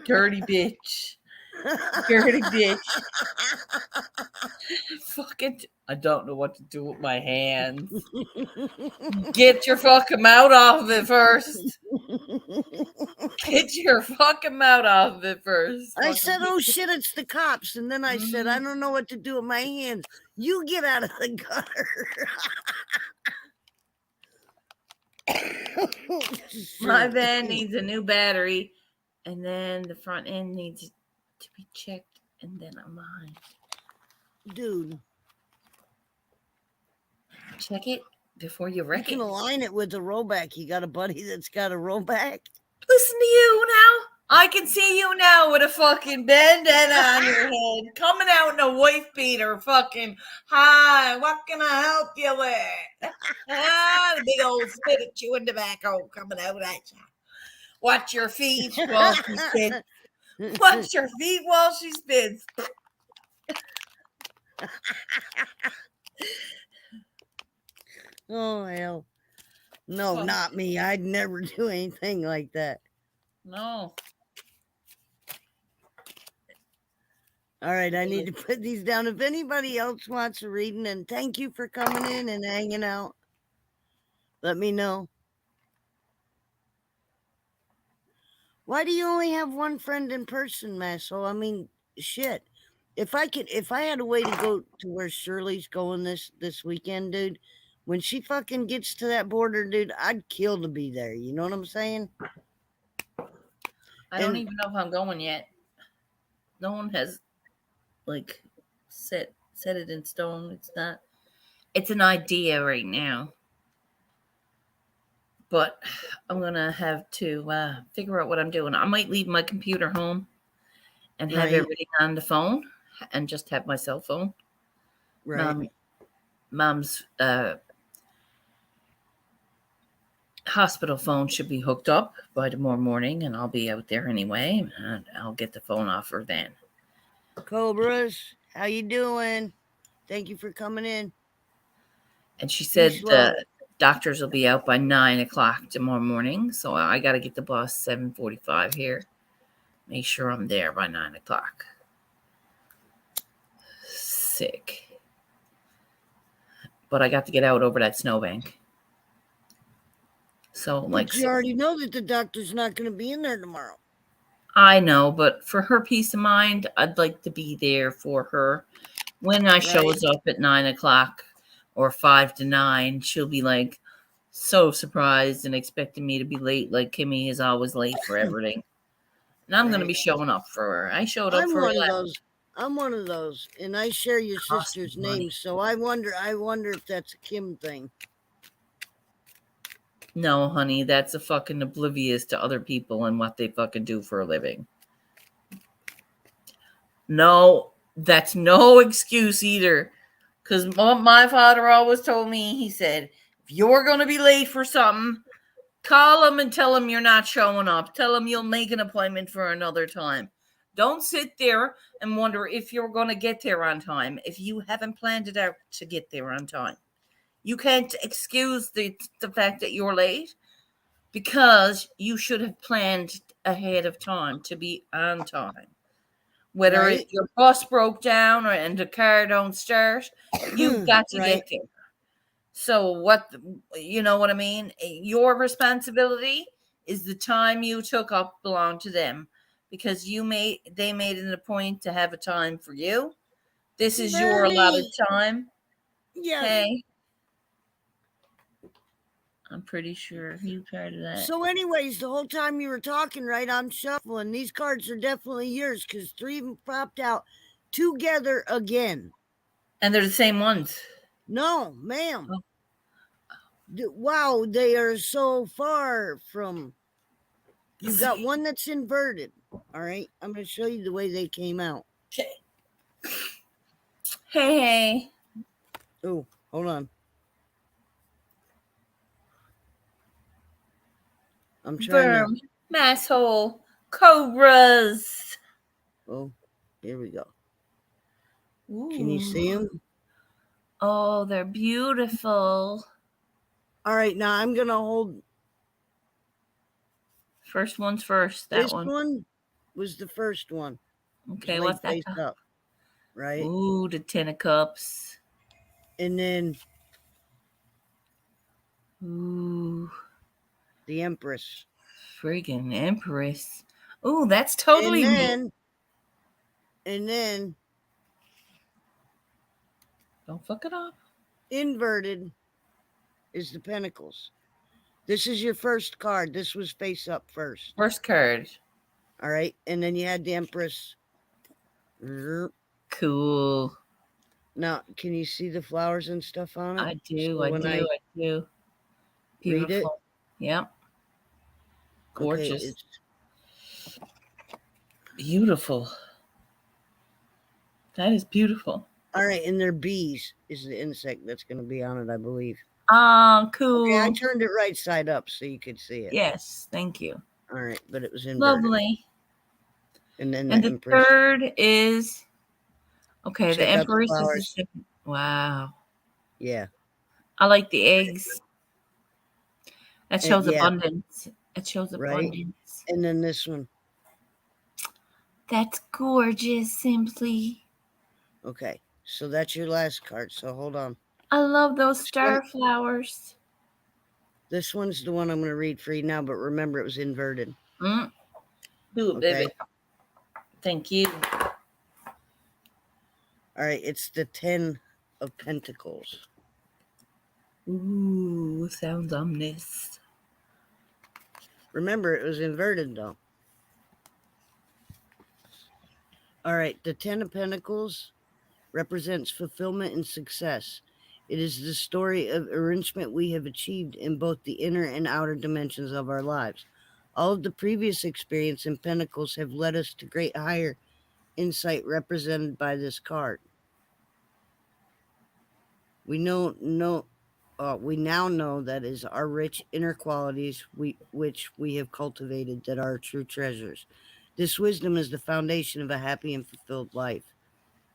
Dirty bitch. Dirty bitch. Fucking. I don't know what to do with my hands. Get your fucking mouth off of it first. Get your fucking mouth off of it first. I said, oh shit, it's the cops. And then I said, I don't know what to do with my hands. You get out of the gutter. My van needs a new battery, and then the front end needs to be checked, and then I'm behind. Dude, Check it before you you wreck can it. align it with a rollback. You got a buddy that's got a rollback? Listen to you now. I can see you now with a fucking bandana on your head, coming out in a wife beater. Fucking, hi, what can I help you with? The big old spit of chewing tobacco coming out at you. Watch your feet while she spits. Watch your feet while she spits. Oh, hell. No, not me. I'd never do anything like that. No. All right, I need to put these down. If anybody else wants a reading, and thank you for coming in and hanging out. Let me know. Why do you only have one friend in person, Masso? I mean, shit. If I had a way to go to where Shirley's going this weekend, dude, when she fucking gets to that border, dude, I'd kill to be there. You know what I'm saying? I don't even know if I'm going yet. No one has like set it in stone. It's not. It's an idea right now. But I'm gonna have to figure out what I'm doing. I might leave my computer home and have everything on the phone and just have my cell phone. Right. Mom's hospital phone should be hooked up by tomorrow morning, and I'll be out there anyway, and I'll get the phone off her then. Cobras, how you doing? Thank you for coming in. And she said the doctors will be out by 9 o'clock tomorrow morning, so I got to get the bus 7:45 here. Make sure I'm there by 9 o'clock. Sick. But I got to get out over that snowbank. So, like, but you already know that the doctor's not going to be in there tomorrow. I know, but for her peace of mind, I'd like to be there for her. When I shows up at 9 o'clock or 5 to 9, she'll be like so surprised and expecting me to be late, like Kimmy is always late for everything. And I'm going to be showing up for her. I showed up for her. I'm one of those, and I share your sister's name, so I wonder if that's a Kim thing. No, honey, that's a fucking oblivious to other people and what they fucking do for a living. No, that's no excuse either. Because my father always told me, he said, if you're going to be late for something, call them and tell them you're not showing up. Tell them you'll make an appointment for another time. Don't sit there and wonder if you're going to get there on time if you haven't planned it out to get there on time. You can't excuse the fact that you're late because you should have planned ahead of time to be on time. Whether your bus broke down and the car don't start, you've got to get there. So what, you know what I mean? Your responsibility is the time you took up belonged to them because they made it a point to have a time for you. This is your allotted time. Yeah. Okay. I'm pretty sure you part of that. So anyways, the whole time you were talking, right, I'm shuffling. These cards are definitely yours because 3 of them popped out together again. And they're the same ones. No, ma'am. Oh. Wow, they are so far from... You've got one that's inverted. All right, I'm going to show you the way they came out. Okay. Hey. Oh, hold on. I'm trying to... Masshole. Cobras. Oh, here we go. Ooh. Can you see them? Oh, they're beautiful. All right, now I'm going to hold... First one's first. This one was the first one. Okay, what's that? Face up, right? Ooh, the 10 of Cups. And then... Ooh. The Empress. Friggin' Empress. Ooh, that's totally me. And then Don't fuck it up. Inverted is the Pentacles. This is your first card. This was face up first. First card. All right. And then you had the Empress. Cool. Now, can you see the flowers and stuff on it? I do. So I when do. I do. read it, Beautiful. Yep. okay, Gorgeous. it's Beautiful. That is beautiful. all right. And they're bees is the insect that's going to be on it, I believe. Ah, cool. Okay, I turned it right side up so you could see it. Yes, thank you. All right, but it was inverted. Lovely. And then And the Empress. third is okay. Check The out the Empress is the flowers. second. Wow. Yeah. I like the eggs. That shows yeah, abundance. It shows right. abundance. And then this one. That's gorgeous, Simply. Okay, so that's your last card. So hold on. I love those star flowers. This one's the one I'm going to read for you now, but remember it was inverted. Do it, Okay. baby. Thank you. All right, it's the 10 of Pentacles. Ooh, sounds ominous. Remember, it was inverted, though. All right, the 10 of Pentacles represents fulfillment and success. It is the story of enrichment we have achieved in both the inner and outer dimensions of our lives. All of the previous experience in Pentacles have led us to great higher insight represented by this card. We now know that is our rich inner qualities which we have cultivated that are true treasures. This wisdom is the foundation of a happy and fulfilled life.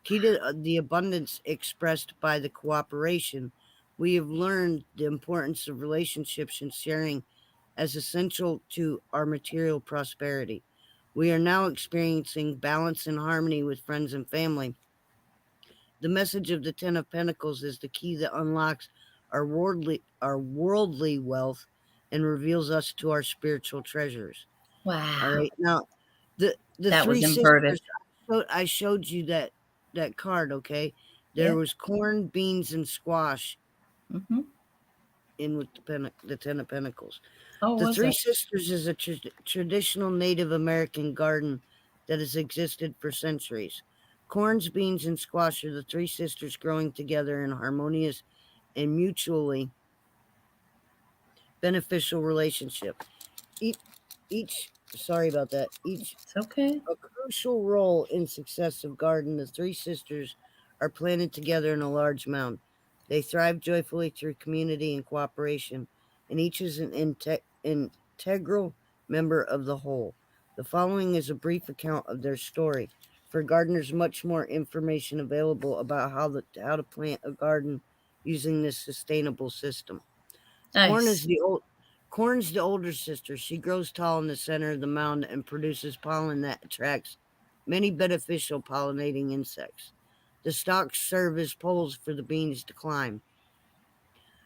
Key to the abundance expressed by the cooperation, we have learned the importance of relationships and sharing as essential to our material prosperity. We are now experiencing balance and harmony with friends and family. The message of the 10 of Pentacles is the key that unlocks our worldly wealth and reveals us to our spiritual treasures. Wow. All right. Now, the that three was inverted. sisters, I showed you that card, okay? There was corn, beans, and squash in with the 10 of Pentacles. The Three Sisters is a traditional Native American garden that has existed for centuries. Corns, beans, and squash are the three sisters growing together in harmonious and mutually beneficial relationship. Each sorry about that. Each It's okay. a crucial role in success of garden. The three sisters are planted together in a large mound. They thrive joyfully through community and cooperation, and each is an integral member of the whole. The following is a brief account of their story. For gardeners, much more information available about how to plant a garden using this sustainable system. Nice. Corn's the older sister. She grows tall in the center of the mound and produces pollen that attracts many beneficial pollinating insects. The stalks serve as poles for the beans to climb.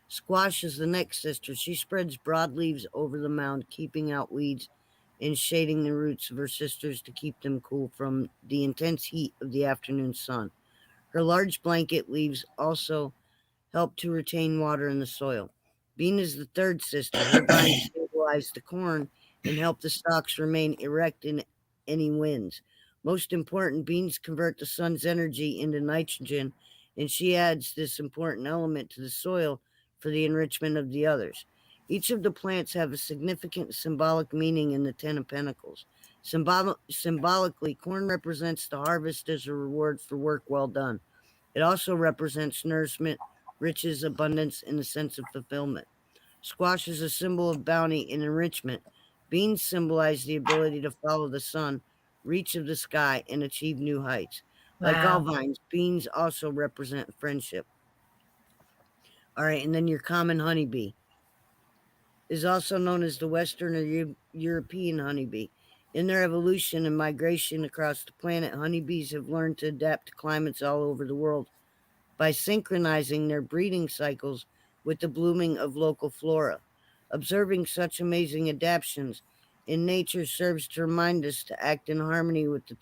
Squash is the next sister. She spreads broad leaves over the mound, keeping out weeds and shading the roots of her sisters to keep them cool from the intense heat of the afternoon sun. Her large blanket leaves also help to retain water in the soil. Bean is the third sister. Her vines stabilize the corn and help the stalks remain erect in any winds. Most important, beans convert the sun's energy into nitrogen, and she adds this important element to the soil for the enrichment of the others. Each of the plants have a significant symbolic meaning in the 10 of Pentacles. Symbolically, corn represents the harvest as a reward for work well done. It also represents nourishment, riches, abundance, and a sense of fulfillment. Squash is a symbol of bounty and enrichment. Beans symbolize the ability to follow the sun, reach of the sky, and achieve new heights. Wow. Like all vines, beans also represent friendship. All right, and then your common honeybee is also known as the Western or European honeybee. In their evolution and migration across the planet, honeybees have learned to adapt to climates all over the world by synchronizing their breeding cycles with the blooming of local flora. Observing such amazing adaptations in nature serves to remind us to act in harmony with the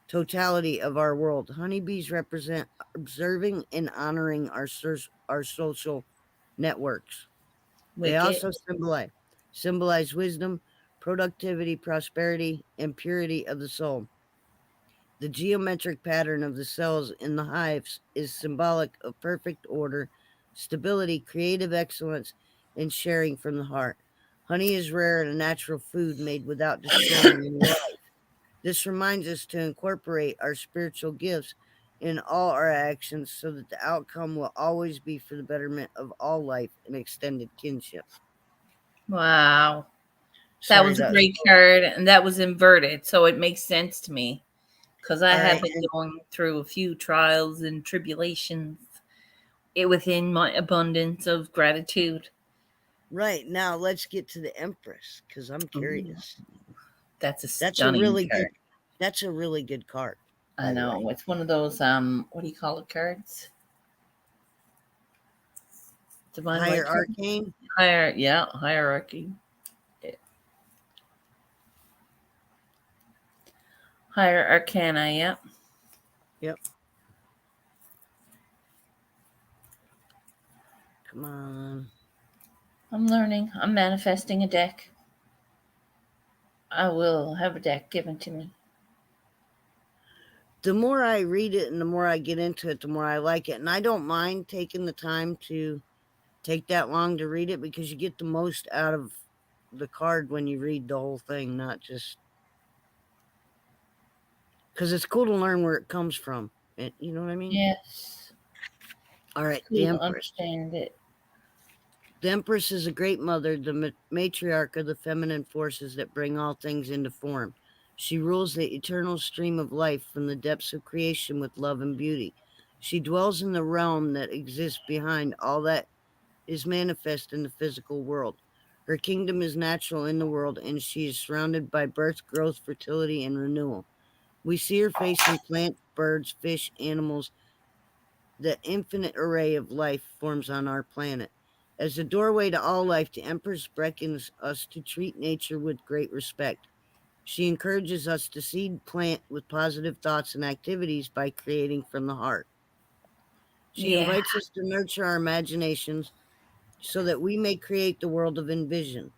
totality of our world. Honeybees represent observing and honoring our social networks. They Wicked. also symbolize wisdom, productivity, prosperity, and purity of the soul. The geometric pattern of the cells in the hives is symbolic of perfect order, stability, creative excellence, and sharing from the heart. Honey is rare and a natural food made without destroying any life. This reminds us to incorporate our spiritual gifts in all our actions so that the outcome will always be for the betterment of all life and extended kinship. Wow. That Sorry, was a that's great card, and that was inverted, so it makes sense to me because I all have right. been going through a few trials and tribulations within my abundance of gratitude. Right now, let's get to the Empress because I'm Ooh, curious. that's a That's a stunning really good. card. That's a really good card, I by the way. know. It's one of those what do you call it cards? Divine Higher Light card? Arcane. Hierarchy. Yeah. Higher Arcana, yeah. Yep. Come on. I'm learning. I'm manifesting a deck. I will have a deck given to me. The more I read it and the more I get into it, the more I like it. And I don't mind taking the time to take that long to read it because you get the most out of the card when you read the whole thing, not just because it's cool to learn where it comes from. You know what I mean? Yes. All right, Cool the to Empress. understand it. The Empress is a great mother, the matriarch of the feminine forces that bring all things into form. She rules the eternal stream of life from the depths of creation with love and beauty. She dwells in the realm that exists behind all that is manifest in the physical world. Her kingdom is natural in the world, and she is surrounded by birth, growth, fertility, and renewal. We see her face in plants, birds, fish, animals, the infinite array of life forms on our planet. As a doorway to all life, the Empress beckons us to treat nature with great respect. She encourages us to seed plant with positive thoughts and activities by creating from the heart. She Yeah. invites us to nurture our imaginations so that we may create the world of envision.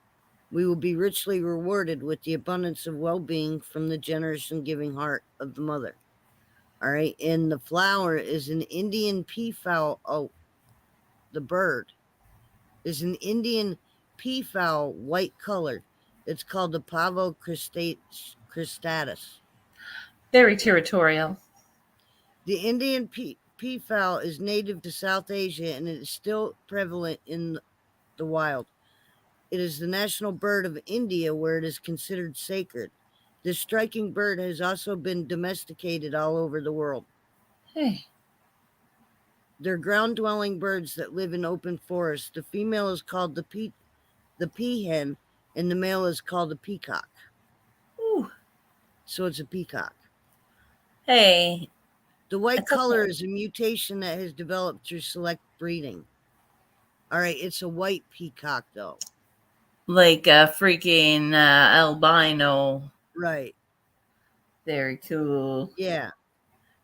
We will be richly rewarded with the abundance of well being from the generous and giving heart of the mother. All right. And the flower is an Indian peafowl. Oh, the bird is an Indian peafowl, white colored. It's called the Pavo cristatus. Very territorial. The Indian peafowl is native to South Asia and it is still prevalent in the wild. It is the national bird of India where it is considered sacred. This striking bird has also been domesticated all over the world. Hey. They're ground dwelling birds that live in open forests. The female is called the peahen, and the male is called a peacock. Ooh. So it's a peacock. Hey. The white That's color okay. is a mutation that has developed through select breeding. All right, it's a white peacock, though. Like a freaking albino. Right. Very cool. Yeah.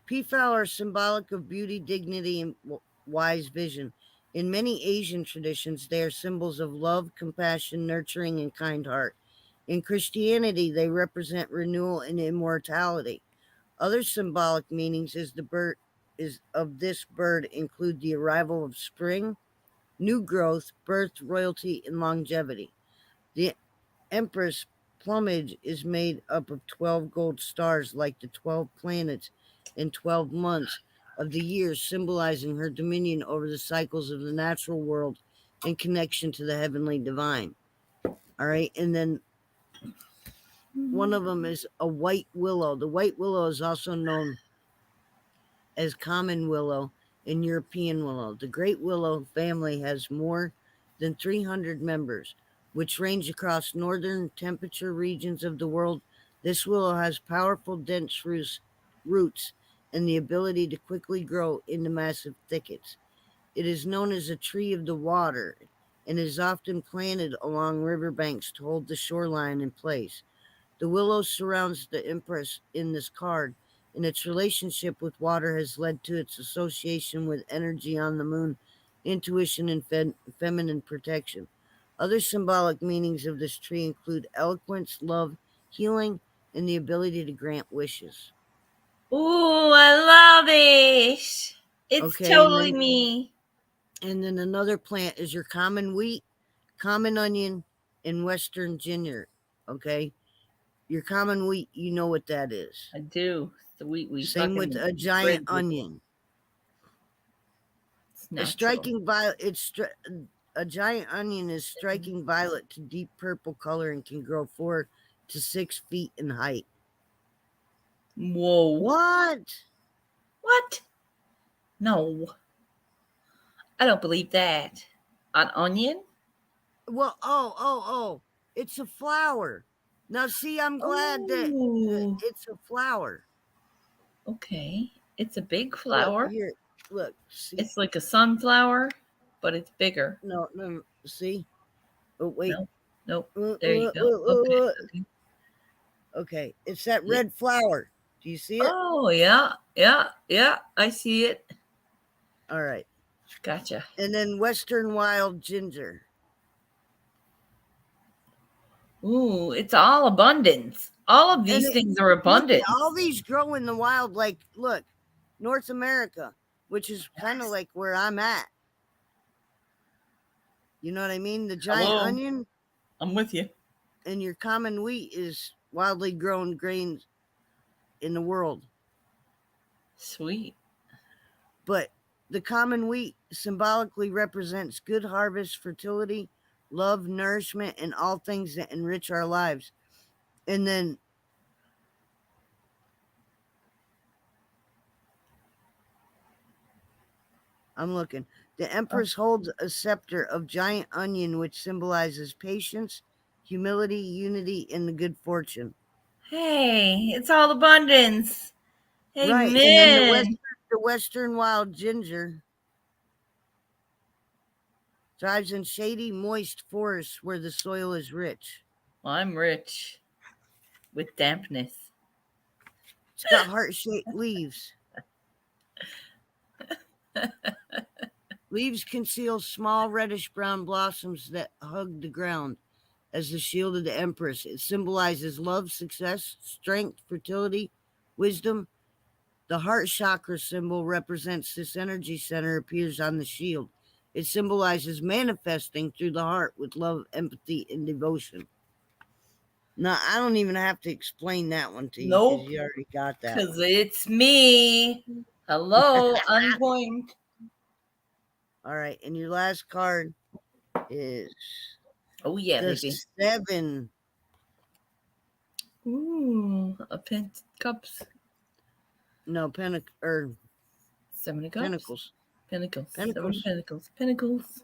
Peafowl are symbolic of beauty, dignity, and wise vision. In many Asian traditions, they are symbols of love, compassion, nurturing, and kind heart. In Christianity, they represent renewal and immortality. Other symbolic meanings is the bird is of this bird include the arrival of spring, new growth, birth, royalty, and longevity. The Empress plumage is made up of 12 gold stars like the 12 planets and 12 months of the year, symbolizing her dominion over the cycles of the natural world and connection to the heavenly divine. All right. And then one of them is a white willow. The white willow is also known as common willow and European willow. The great willow family has more than 300 members, which range across northern temperature regions of the world. This willow has powerful, dense roots and the ability to quickly grow into massive thickets. It is known as a tree of the water and is often planted along riverbanks to hold the shoreline in place. The willow surrounds the Empress in this card and its relationship with water has led to its association with energy on the moon, intuition, and feminine protection. Other symbolic meanings of this tree include eloquence, love, healing, and the ability to grant wishes. Ooh, I love it. It's Okay, totally me. and then another plant is your common wheat, common onion, and western ginger. Okay, your common wheat, you know what that is. I do. The wheat we Same with fucking a giant graze with. onion. It's A natural. striking violet. A giant onion is striking violet to deep purple color and can grow 4 to 6 feet in height. Whoa. What? What? No. I don't believe that. An onion? Well, oh. It's a flower. Now, see, I'm glad that Oh. it's a flower. Okay. It's a big Look flower. here. Look, see. It's like a sunflower, but it's bigger. No, see. Oh, wait. No. Nope. Uh, There you uh, go. uh, Okay. uh, Okay. Okay, it's that Yeah. red flower. Do you see it? Oh, yeah. Yeah. Yeah. I see it. All right. Gotcha. And then western wild ginger. Ooh, it's all abundance. All of And these things are look, abundance. all these grow in the wild. Like, look, North America, which is kind of Yes. like where I'm at. You know what I mean? The giant Hello. onion I'm with you. and your common wheat is wildly grown grains in the world. Sweet. But the common wheat symbolically represents good harvest, fertility, love, nourishment, and all things that enrich our lives. And then I'm looking. The Empress holds a scepter of giant onion, which symbolizes patience, humility, unity, and the good fortune. Hey, it's all abundance. Right. And then Amen. the western wild ginger thrives in shady, moist forests where the soil is rich. Well, I'm rich with dampness. It's got heart-shaped leaves. Leaves conceal small reddish-brown blossoms that hug the ground. As the shield of the Empress, it symbolizes love, success, strength, fertility, wisdom. The heart chakra symbol represents this energy center appears on the shield. It symbolizes manifesting through the heart with love, empathy, and devotion. Now, I don't even have to explain that one to you because Nope, you already got that because one. it's me. Hello, on point. All right, and your last card is Oh, yeah, the baby. 7. Ooh, a cups. No, or 7 of cups. pentacles. Pentacles. 7 Pentacles. pentacles. Pentacles.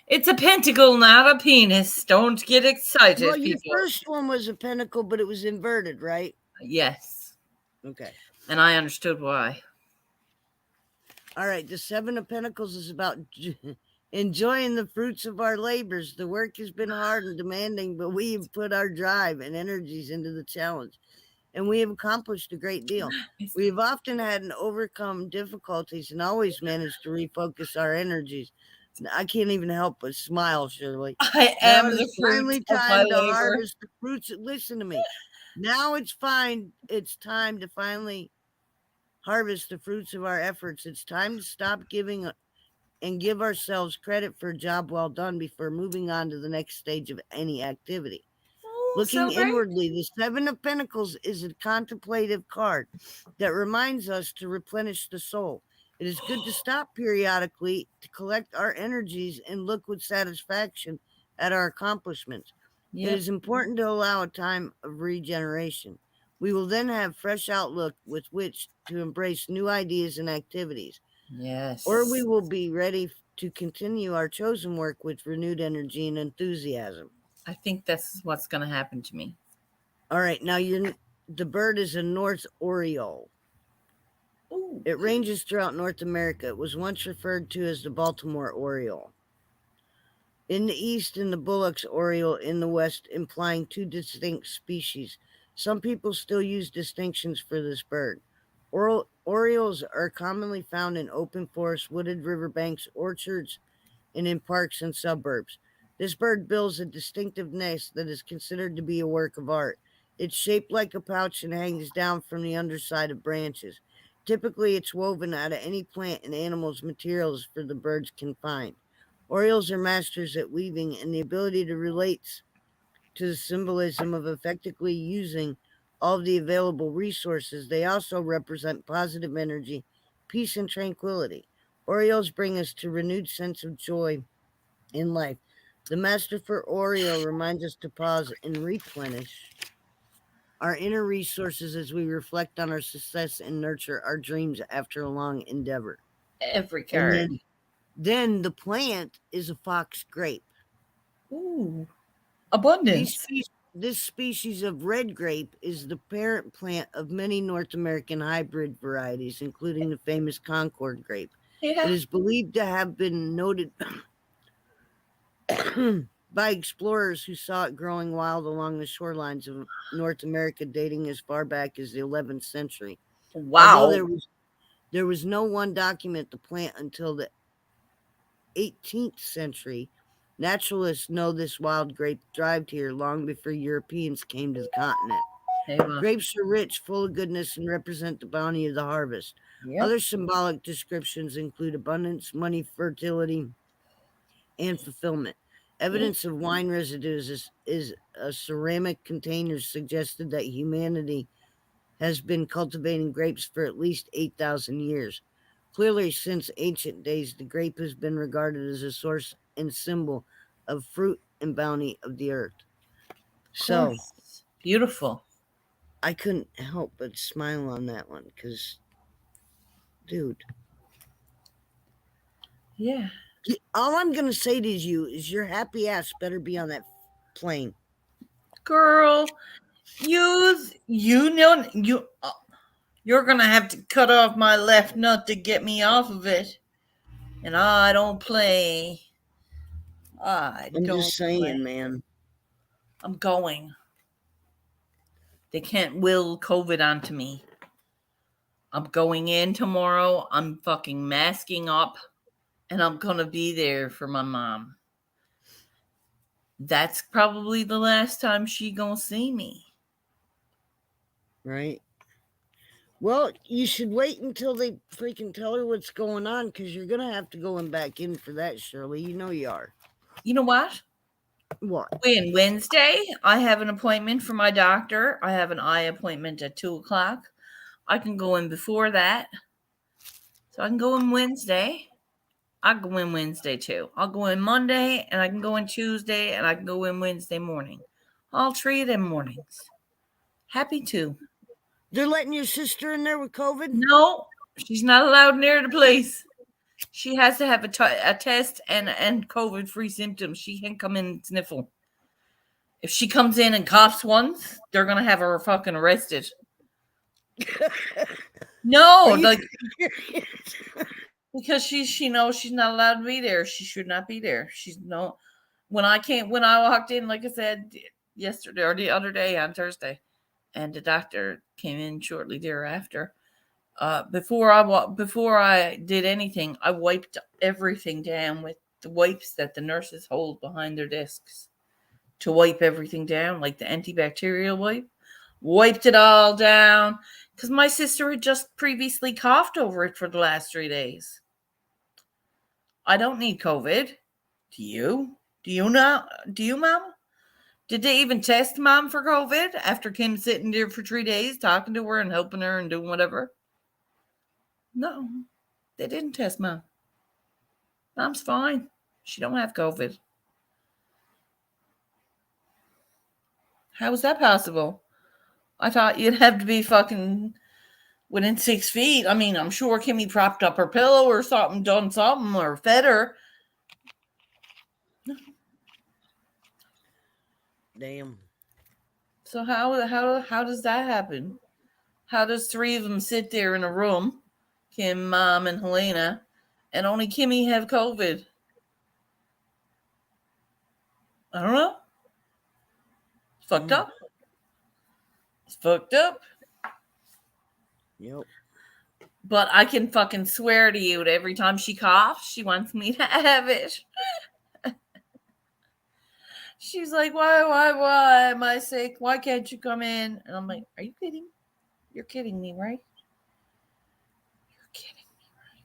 It's a pentacle, not a penis. Don't get excited, Well, your people. first one was a pentacle, but it was inverted, right? Yes. Okay. And I understood why. All right, the 7 of Pentacles is about enjoying the fruits of our labors. The work has been hard and demanding, but we have put our drive and energies into the challenge, and we have accomplished a great deal. We have often had to overcome difficulties and always managed to refocus our energies. I can't even help but smile, Shirley. I Now am it the is fruit finally of my time to labor. harvest the fruits. Listen to me. Now it's time to finally harvest the fruits of our efforts. It's time to stop giving and give ourselves credit for a job well done before moving on to the next stage of any activity. Oh, Looking so great. inwardly, the 7 of Pentacles is a contemplative card that reminds us to replenish the soul. It is good to stop periodically to collect our energies and look with satisfaction at our accomplishments. Yep. It is important to allow a time of regeneration. We will then have fresh outlook with which to embrace new ideas and activities. Yes. Or we will be ready to continue our chosen work with renewed energy and enthusiasm. I think that's what's going to happen to me. All right, now the bird is a North Oriole. Ooh. It ranges throughout North America. It was once referred to as the Baltimore Oriole. In the east, and the Bullock's Oriole in the west, implying 2 distinct species. Some people still use distinctions for this bird. Orioles are commonly found in open forests, wooded riverbanks, orchards, and in parks and suburbs. This bird builds a distinctive nest that is considered to be a work of art. It's shaped like a pouch and hangs down from the underside of branches. Typically, it's woven out of any plant and animal's materials for the birds can find. Orioles are masters at weaving, and the ability to relate to the symbolism of effectively using all of the available resources. They also represent positive energy, peace, and tranquility. Orioles bring us to renewed sense of joy in life. The Master for Oriole reminds us to pause and replenish our inner resources as we reflect on our success and nurture our dreams after a long endeavor. Every And card. then the plant is a fox grape. Ooh, These abundance. species, this species of red grape is the parent plant of many North American hybrid varieties, including the famous Concord grape. It Yeah. is believed to have been noted by explorers who saw it growing wild along the shorelines of North America dating as far back as the 11th century. Although Wow. there was no one document the plant until the 18th century, naturalists know this wild grape thrived here long before Europeans came to the continent. Hey, well, Grapes are rich, full of goodness, and represent the bounty of the harvest. yep. Other symbolic descriptions include abundance, money, fertility, and fulfillment. Yep. Evidence of wine residues is a ceramic container suggested that humanity has been cultivating grapes for at least 8,000 years. Clearly, since ancient days, the grape has been regarded as a source and symbol of fruit and bounty of the earth. Of So course. Beautiful. I couldn't help but smile on that one because, dude, Yeah. all I'm going to say to you is your happy ass better be on that plane. Girl, you know you're gonna have to cut off my left nut to get me off of it. And I don't play. I I'm don't just play. saying, man. I'm going. They can't will COVID onto me. I'm going in tomorrow. I'm fucking masking up and I'm gonna be there for my mom. That's probably the last time she gonna see me. Right? Well, you should wait until they freaking tell her what's going on because you're going to have to go back in for that, Shirley. You know you are. You know what? What? When Wednesday, I have an appointment for my doctor. I have an eye appointment at 2 o'clock. I can go in before that. So I can go in Wednesday. I can go in Wednesday too. I'll go in Monday and I can go in Tuesday and I can go in Wednesday morning. All three of them mornings. Happy to. They're letting your sister in there with COVID? No, she's not allowed near the place. She has to have a test and COVID free symptoms. She can't come in and sniffle. If she comes in and coughs once, they're gonna have her fucking arrested. Are No, you like serious? because she knows she's not allowed to be there. She should not be there. She's no. When I walked in, like I said yesterday or the other day on Thursday, and the doctor came in shortly thereafter. Before I did anything, I wiped everything down with the wipes that the nurses hold behind their desks to wipe everything down, like the antibacterial wipe. Wiped it all down because my sister had just previously coughed over it for the last 3 days. I don't need COVID. Do you? Do you not? Do you, Mom? Did they even test Mom for COVID after Kim sitting there for 3 days talking to her and helping her and doing whatever? No, they didn't test Mom. Mom's fine. She don't have COVID. How is that possible? I thought you'd have to be fucking within 6 feet. I mean, I'm sure Kimmy propped up her pillow or something, done something, or fed her. Damn. So how does that happen? How does three of them sit there in a room, Kim, Mom, and Helena, and only Kimmy have COVID? I don't know. It's fucked Mm. up. It's fucked up. Yep. But I can fucking swear to you that every time she coughs, she wants me to have it. She's like, why am I sick? Why can't you come in? And I'm like, are you kidding? You're kidding me, right? You're kidding me, right?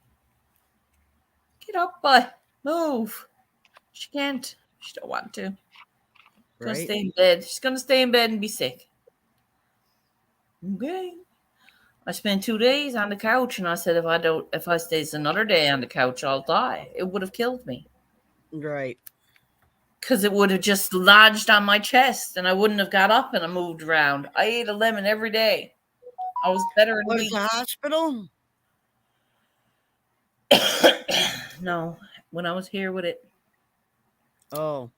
Get up, bud. Move. She can't. She don't want to. She's gonna Right? stay in bed. She's gonna stay in bed and be sick. Okay. I spent 2 days on the couch, and I said, if I stays another day on the couch, I'll die. It would have killed me Right. because it would have just lodged on my chest, and I wouldn't have got up and I moved around. I ate a lemon every day. I was better in Was the weeks. hospital? No, when I was here with it, Oh.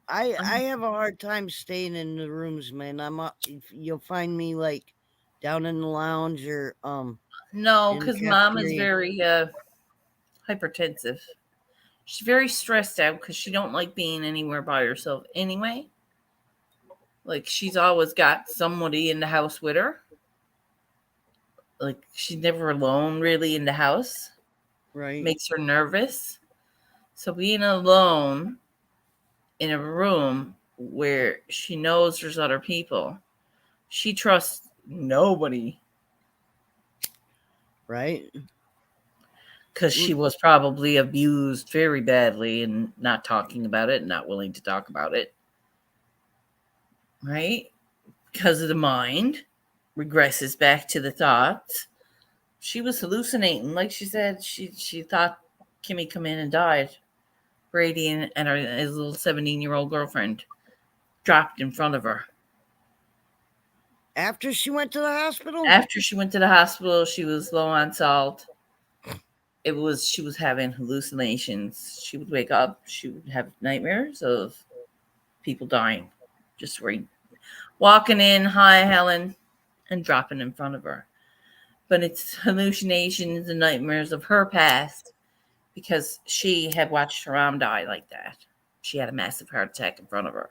I have a hard time staying in the rooms, man. You'll find me like down in the lounge or no, in the because mom is cafeteria. very hypertensive. She's very stressed out because she don't like being anywhere by herself anyway. Like she's always got somebody in the house with her. Like she's never alone really in the house. Right. Makes her nervous. So being alone in a room where she knows there's other people, she trusts nobody Right. because she was probably abused very badly and not talking about it, not willing to talk about it. Right? Because of the mind regresses back to the thoughts. She was hallucinating. Like she said, she thought Kimmy come in and died. Brady and his little 17-year-old girlfriend dropped in front of her. After she went to the hospital? After she went to the hospital, she was low on salt. She was having hallucinations. She would wake up, she would have nightmares of people dying. Just right. Walking in, hi Helen, and dropping in front of her. But it's hallucinations and nightmares of her past because she had watched her mom die like that. She had a massive heart attack in front of her.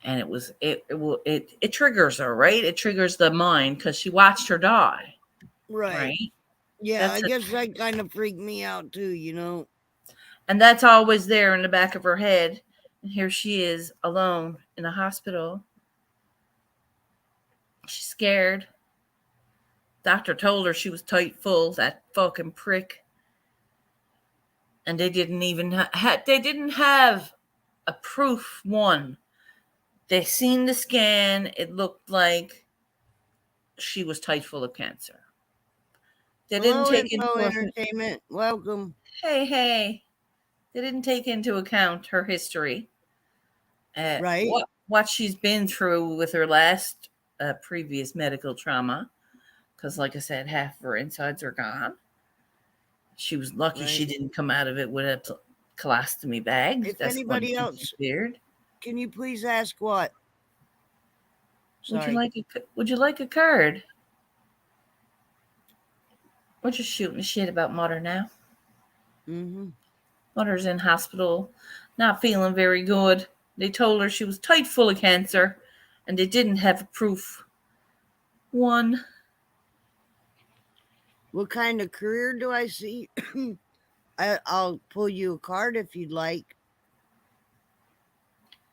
And it triggers her, right? It triggers the mind because she watched her die. Right. Yeah, That's I guess that kind of freaked me out too, and that's always there in the back of her head. And here she is alone in a hospital. She's scared. Doctor told her she was tight full, that fucking prick. And they didn't even they didn't have a proof one. They seen the scan. It looked like she was tight full of cancer. They didn't Hello, take Info into Entertainment. Welcome. hey. They didn't take into account her history. Right. What she's been through with her last previous medical trauma. Because, like I said, half of her insides are gone. She was lucky Right. she didn't come out of it with a colostomy bag. If That's one anybody thing else, she feared. can you please ask what? Sorry. Would you like a card? We're just shooting shit about Mother now. Mm-hmm. Mother's in hospital, not feeling very good. They told her she was tight full of cancer, and they didn't have a proof. One. What kind of career do I see? I'll pull you a card if you'd like.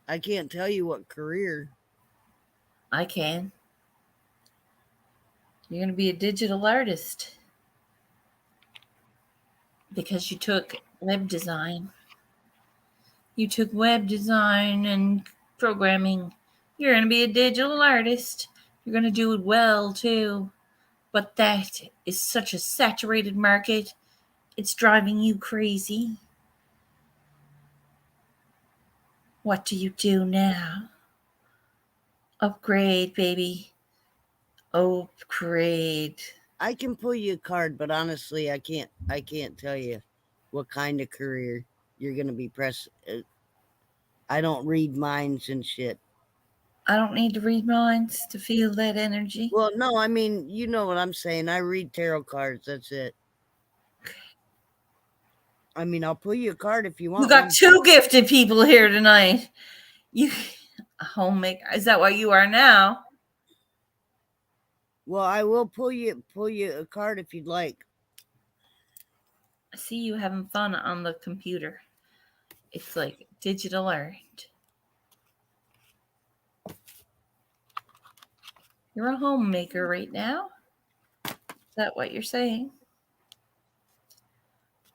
I can't tell you what career. I can. You're going to be a digital artist because you took web design. You took web design and programming. You're going to be a digital artist. You're going to do it well too. But that is such a saturated market. It's driving you crazy. What do you do now? Upgrade, baby. Upgrade. I can pull you a card, but honestly, I can't tell you what kind of career you're gonna be I don't read minds and shit. I don't need to read minds to feel that energy. Well, no, I mean, you know what I'm saying. I read tarot cards. That's it. I mean, I'll pull you a card if you want. You got one. two gifted people here tonight. You a homemaker. Is that what you are now? Well, I will pull you a card if you'd like. I see you having fun on the computer. It's like digital art. You're a homemaker right now? Is that what you're saying?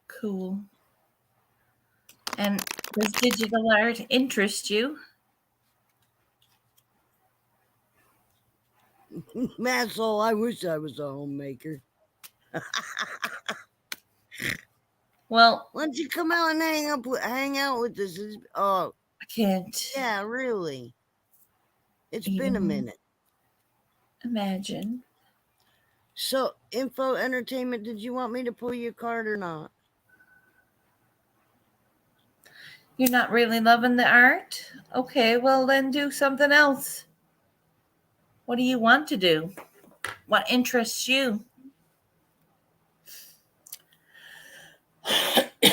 Cool. And does digital art interest you? Masshole, I wish I was a homemaker. Well, Why don't you come out and hang out with us? Oh, I can't yeah, really. It's been a even minute. imagine. So, Info Entertainment, did you want me to pull you a card or not? You're not really loving the art? Okay, well, then do something else. What do you want to do? What interests you?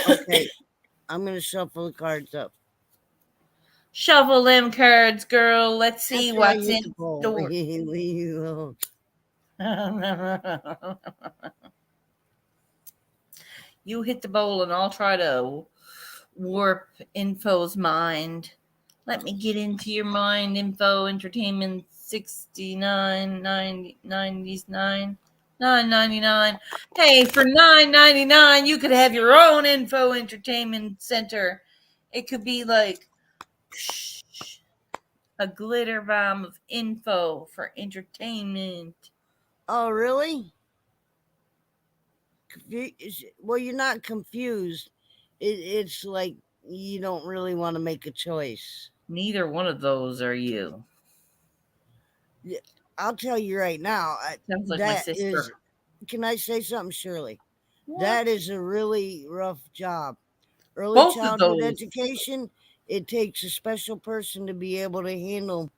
Okay, I'm going to shuffle the cards up. Shovel them cards, girl. Let's see After I what's hit the in bowl. store. You hit the bowl and I'll try to warp Info's mind. Let me get into your mind, Info Entertainment 69 90 99 9.99. Hey, for 9.99 you could have your own Info Entertainment Center. It could be like a glitter bomb of info for entertainment. Oh, really? Well, you're not confused. It's like you don't really want to make a choice. Neither one of those are you. I'll tell you right now, Sounds like my that is, sister. can I say something, Shirley? What? That is a really rough job. Early Both of childhood those. education, it takes a special person to be able to handle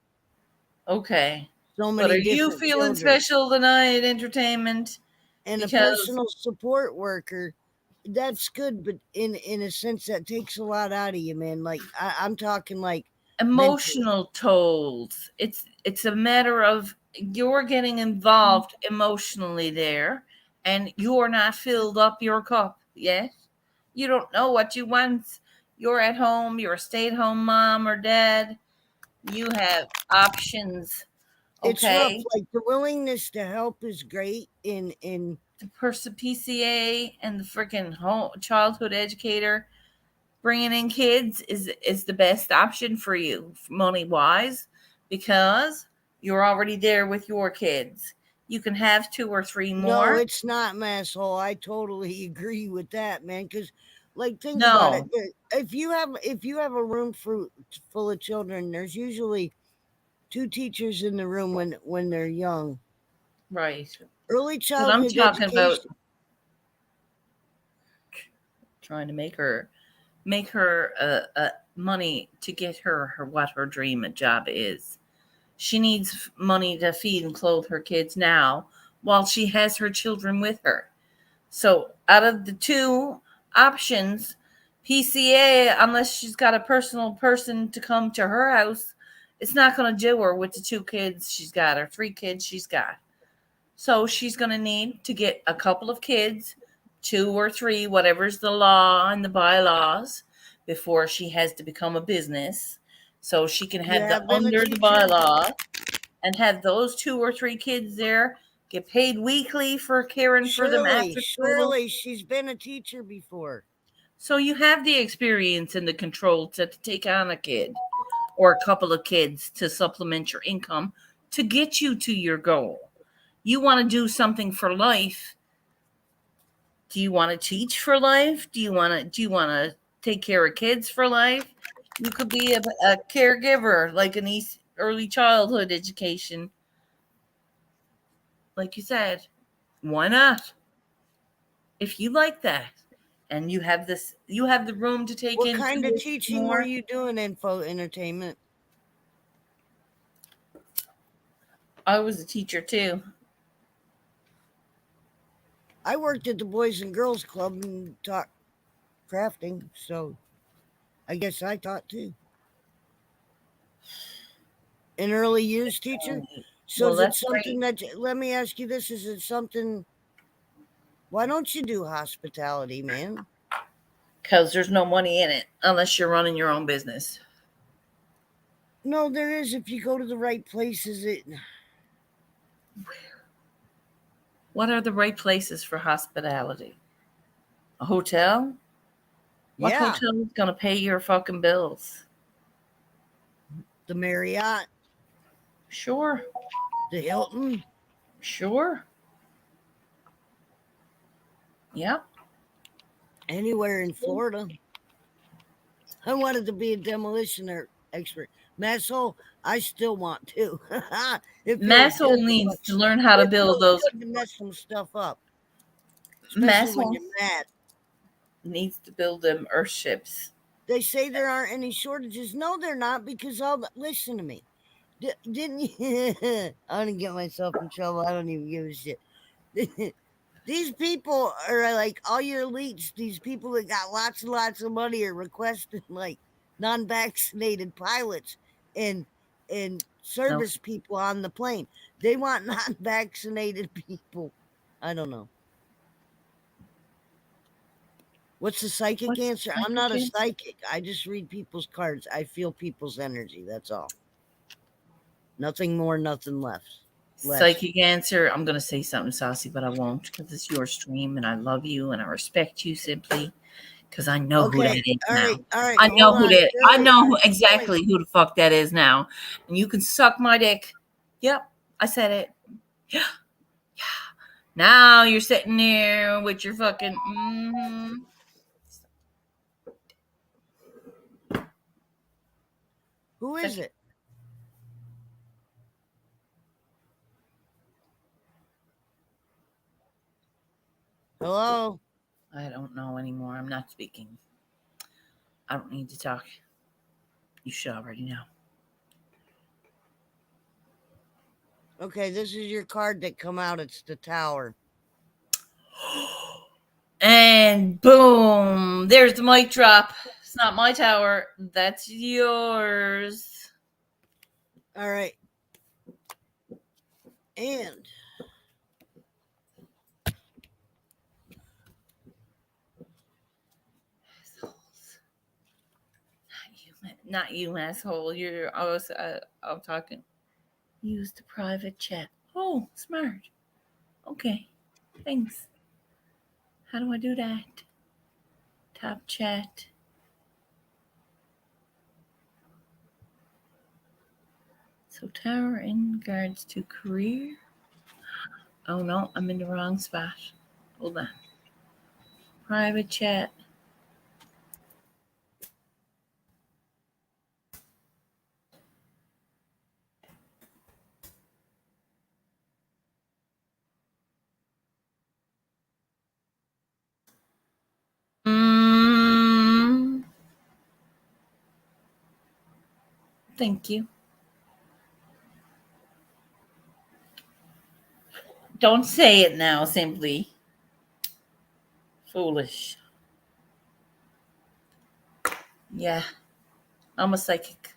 Okay. so But many are you different feeling children. special tonight, entertainment? And a Because personal support worker, that's good, but in a sense that takes a lot out of you, man. Like I'm talking like mentally. emotional tolls. It's a matter of you're getting involved emotionally there and you're not filled up your cup yet. You don't know what you want. You're at home, you're a stay-at-home mom or dad. You have options, It's rough. okay? Like the willingness to help is great in The person PCA and the freaking home childhood educator bringing in kids is the best option for you money wise because you're already there with your kids. You can have two or three no, more. it's not, masshole. I totally agree with that, man. Because, like, think about it. No, If you have a room full of children, there's usually two teachers in the room when they're young. right. Early But I'm childhood talking about education. trying to make her money to get her what her dream job is. She needs money to feed and clothe her kids now while she has her children with her. So out of the two options, PCA, unless she's got a personal person to come to her house, it's not going to do her with the two kids she's got or three kids she's got. So she's going to need to get a couple of kids, two or three, whatever's the law and the bylaws, before she has to become a business. So she can You have the have been a under the teacher, bylaw and have those two or three kids there, get paid weekly for caring for them Shirley. after school. Shirley, she's been a teacher before. So you have the experience and the control to take on a kid or a couple of kids to supplement your income to get you to your goal. You want to do something for life. Do you want to teach for life? Do you want to take care of kids for life? You could be a caregiver, like an early childhood education. Like you said, why not? If you like that and you have the room to take What in kind two of or three teaching were more. you doing, Info Entertainment? I was a teacher too. I worked at the Boys and Girls Club and taught crafting, so I guess I taught too. An early years teacher. So Well, is it that's something great. that, let me ask you this, is it something, why don't you do hospitality, man? Because there's no money in it unless you're running your own business. No, there is if you go to the right places. What are the right places for hospitality? A hotel? What Yeah, hotel is going to pay your fucking bills? the Marriott, Sure. the Hilton, Sure. Yep. anywhere in Florida. I wanted to be a demolitioner expert. Masshole, I still want to. It feels Masshole good to needs to fucking, learn how to it build feels those. good to mess some stuff up, especially when Masshole you're mad. needs to build them earthships. They say there aren't any shortages. No, they're not, because listen to me. Didn't you? I'm gonna get myself in trouble. I don't even give a shit. These people are like all your elites. These people that got lots and lots of money are requesting like non-vaccinated pilots and No. service people on the plane. They want non-vaccinated people. I don't know. What's the psychic What's answer? I'm not psychic a answer? psychic. I just read people's cards. I feel people's energy. That's all. Nothing more, nothing less. Psychic answer. I'm going to say something saucy, but I won't because it's your stream and I love you and I respect you simply because I know who that Okay. is All now. right. All right. I know Hold who on. that. I Shirley. know who, Shirley. exactly who the fuck that is now, and you can suck my dick. Yep, I said it. Yeah, yeah. Now you're sitting there with your fucking. Who is it? Hello? I don't know anymore. I'm not speaking. I don't need to talk. You should already know. Okay, this is your card that come out. It's the Tower. And boom, there's the mic drop. It's not my tower. That's yours. All right. And Not you, asshole. You're. I'm talking. Use the private chat. Oh, smart. Okay. Thanks. How do I do that? Top chat. So tower in regards to career. Oh no, I'm in the wrong spot. Hold on. Private chat. Thank you. Don't say it now, simply. Foolish. Yeah, I'm a psychic.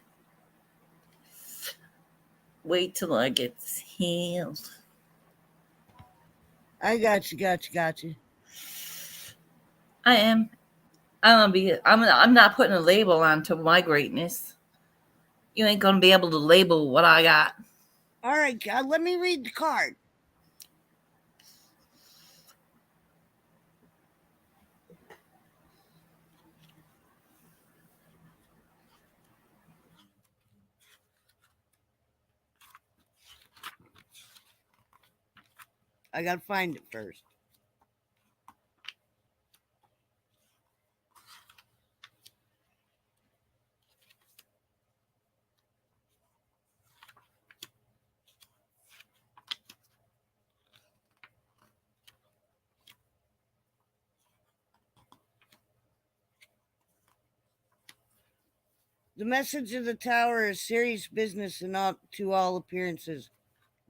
Wait till I get healed. I got you. I am. I'm not putting a label onto my greatness. You ain't gonna be able to label what I got. All right, let me read the card. I got to find it first. The message of the Tower is serious business and to all appearances.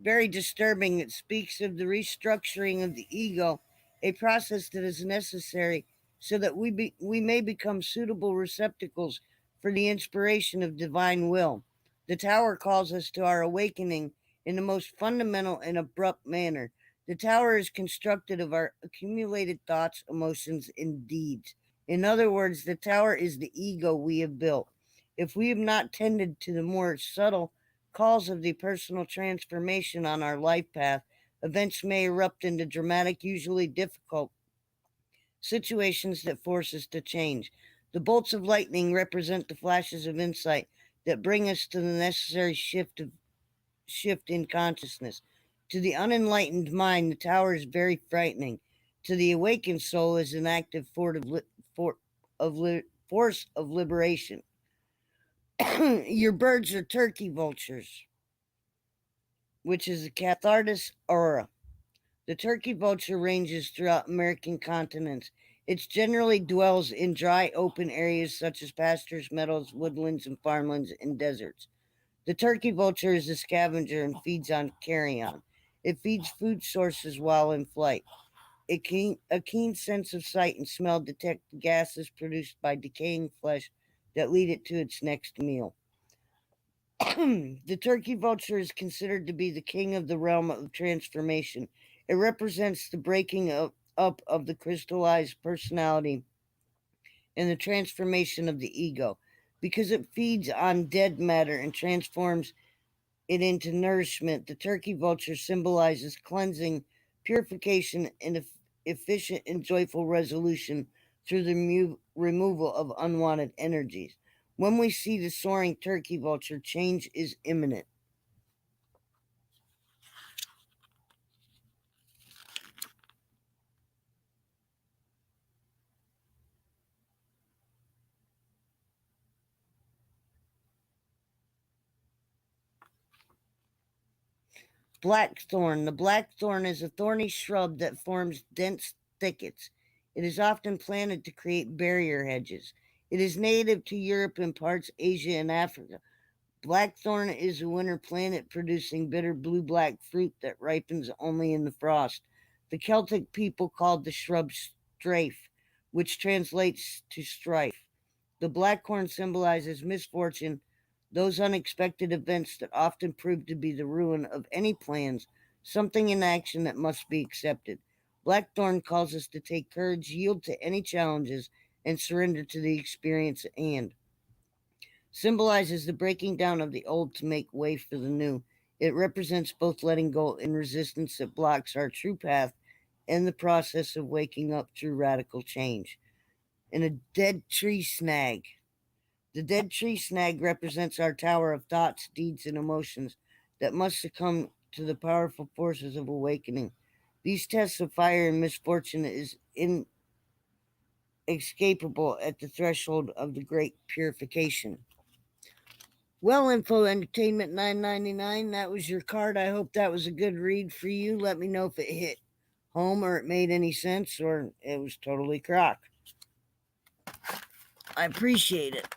Very disturbing. It speaks of the restructuring of the ego, a process that is necessary so that we may become suitable receptacles for the inspiration of divine will. The Tower calls us to our awakening in the most fundamental and abrupt manner. The tower is constructed of our accumulated thoughts, emotions, and deeds. In other words, the tower is the ego we have built. If we have not tended to the more subtle calls of the personal transformation on our life path, events may erupt into dramatic, usually difficult situations that force us to change. The bolts of lightning represent the flashes of insight that bring us to the necessary shift in consciousness. To the unenlightened mind, the tower is very frightening. To the awakened soul, is an active force of liberation. Your birds are turkey vultures, which is a catharsis aura. The turkey vulture ranges throughout American continents. It generally dwells in dry, open areas such as pastures, meadows, woodlands, and farmlands and deserts. The turkey vulture is a scavenger and feeds on carrion. It feeds food sources while in flight. A keen sense of sight and smell detect the gases produced by decaying flesh that lead it to its next meal. The turkey vulture is considered to be the king of the realm of transformation. It represents the breaking up of the crystallized personality and the transformation of the ego. Because it feeds on dead matter and transforms it into nourishment, the turkey vulture symbolizes cleansing, purification, and efficient and joyful resolution through the removal of unwanted energies. When we see the soaring turkey vulture, change is imminent. Blackthorn. The blackthorn is a thorny shrub that forms dense thickets. It is often planted to create barrier hedges. It is native to Europe and parts Asia and Africa. Blackthorn is a winter plant producing bitter blue-black fruit that ripens only in the frost. The Celtic people called the shrub strafe, which translates to strife. The blackthorn symbolizes misfortune, those unexpected events that often prove to be the ruin of any plans, something in action that must be accepted. Blackthorn calls us to take courage, yield to any challenges, and surrender to the experience at hand. Symbolizes the breaking down of the old to make way for the new. It represents both letting go and resistance that blocks our true path and the process of waking up through radical change. And a dead tree snag. The dead tree snag represents our tower of thoughts, deeds, and emotions that must succumb to the powerful forces of awakening. These tests of fire and misfortune is inescapable at the threshold of the great purification. Well, Info Entertainment 999, that was your card. I hope that was a good read for you. Let me know if it hit home or it made any sense or it was totally crock. I appreciate it.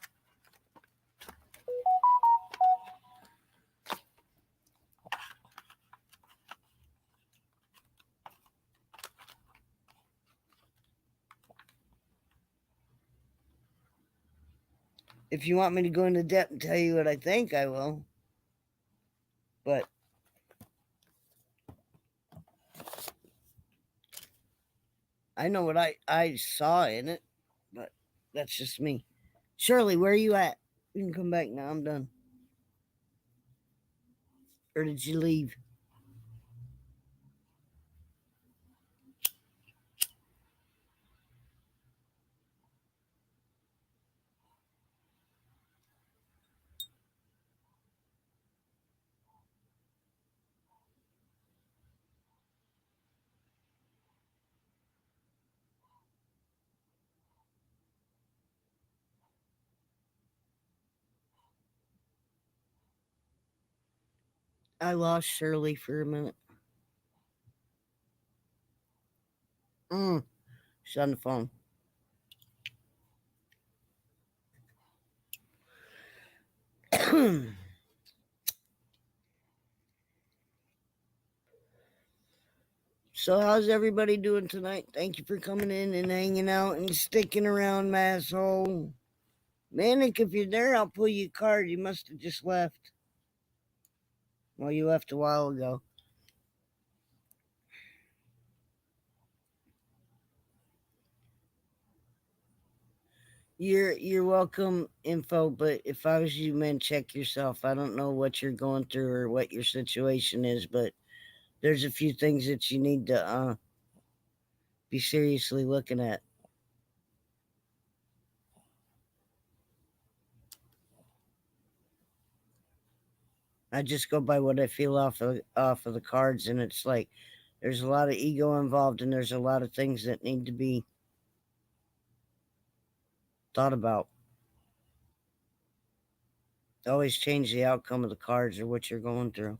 If you want me to go into depth and tell you what I think, I will. But I know what I saw in it, but that's just me. Shirley, where are you at? You can come back now. I'm done. Or did you leave? I lost Shirley for a minute. She's on the phone. So, how's everybody doing tonight? Thank you for coming in and hanging out and sticking around, masshole. Manic, if you're there, I'll pull you a card. You must have just left. Well, you left a while ago. You're welcome, info. But if I was you, man, check yourself. I don't know what you're going through or what your situation is, but there's a few things that you need to be seriously looking at. I just go by what I feel off of the cards, and it's like there's a lot of ego involved, and there's a lot of things that need to be thought about. Always change the outcome of the cards or what you're going through.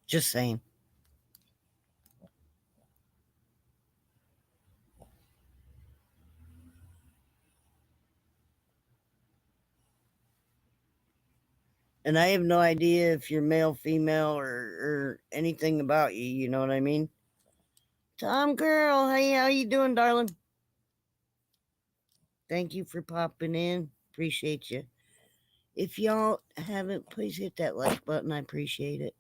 Just saying. And I have no idea if you're male, female, or anything about you. You know what I mean? Tom girl, hey, how you doing, darling? Thank you for popping in. Appreciate you. If y'all haven't, please hit that like button. I appreciate it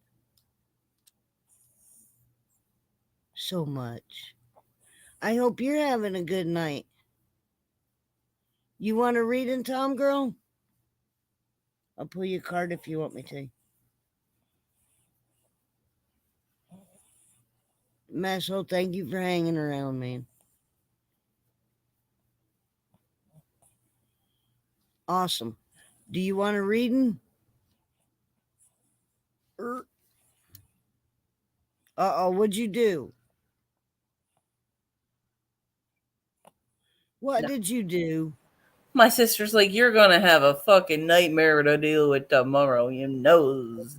so much. I hope you're having a good night. You want to read in, Tom girl? I'll pull you a card if you want me to. Masshole, thank you for hanging around, man. Awesome. Do you want a reading? Uh-oh, what'd you do? What No. did you do? My sister's like, you're gonna have a fucking nightmare to deal with tomorrow. You knows.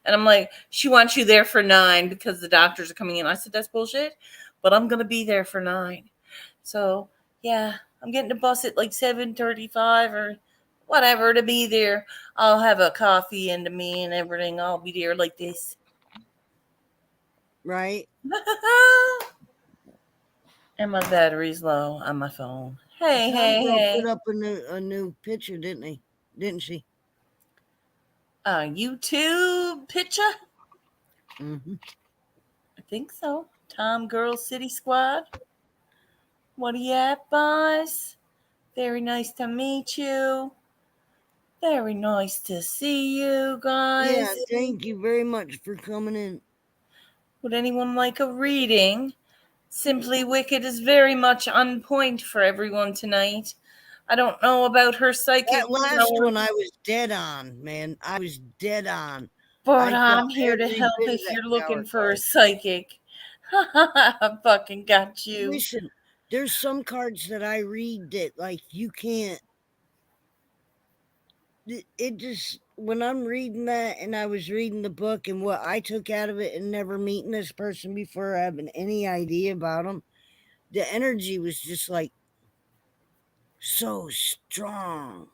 And I'm like, she wants you there for 9 because the doctors are coming in. I said, that's bullshit, but I'm gonna be there for 9. So yeah, I'm getting the bus at like 7:35 or whatever to be there. I'll have a coffee into me and everything. I'll be there like this. Right? And my battery's low on my phone. Hey, Tom hey, girl hey. put up a new picture, didn't she? YouTube picture? Mm-hmm. I think so. Tom Girl City Squad. What are you at, boys? Very nice to meet you. Very nice to see you Yeah, guys. thank you very much for coming in. Would anyone like a reading? Simply Wicked is very much on point for everyone tonight. I don't know about her psychic That last powers, one I was dead on, man. I was dead on. but I felt I'm here to every help bit of if that you're tower looking for a card. psychic. I fucking got you. Listen, there's some cards that I read that like you can't it just when I'm reading that and I was reading the book and what I took out of it and never meeting this person before having any idea about them, the energy was just like so strong.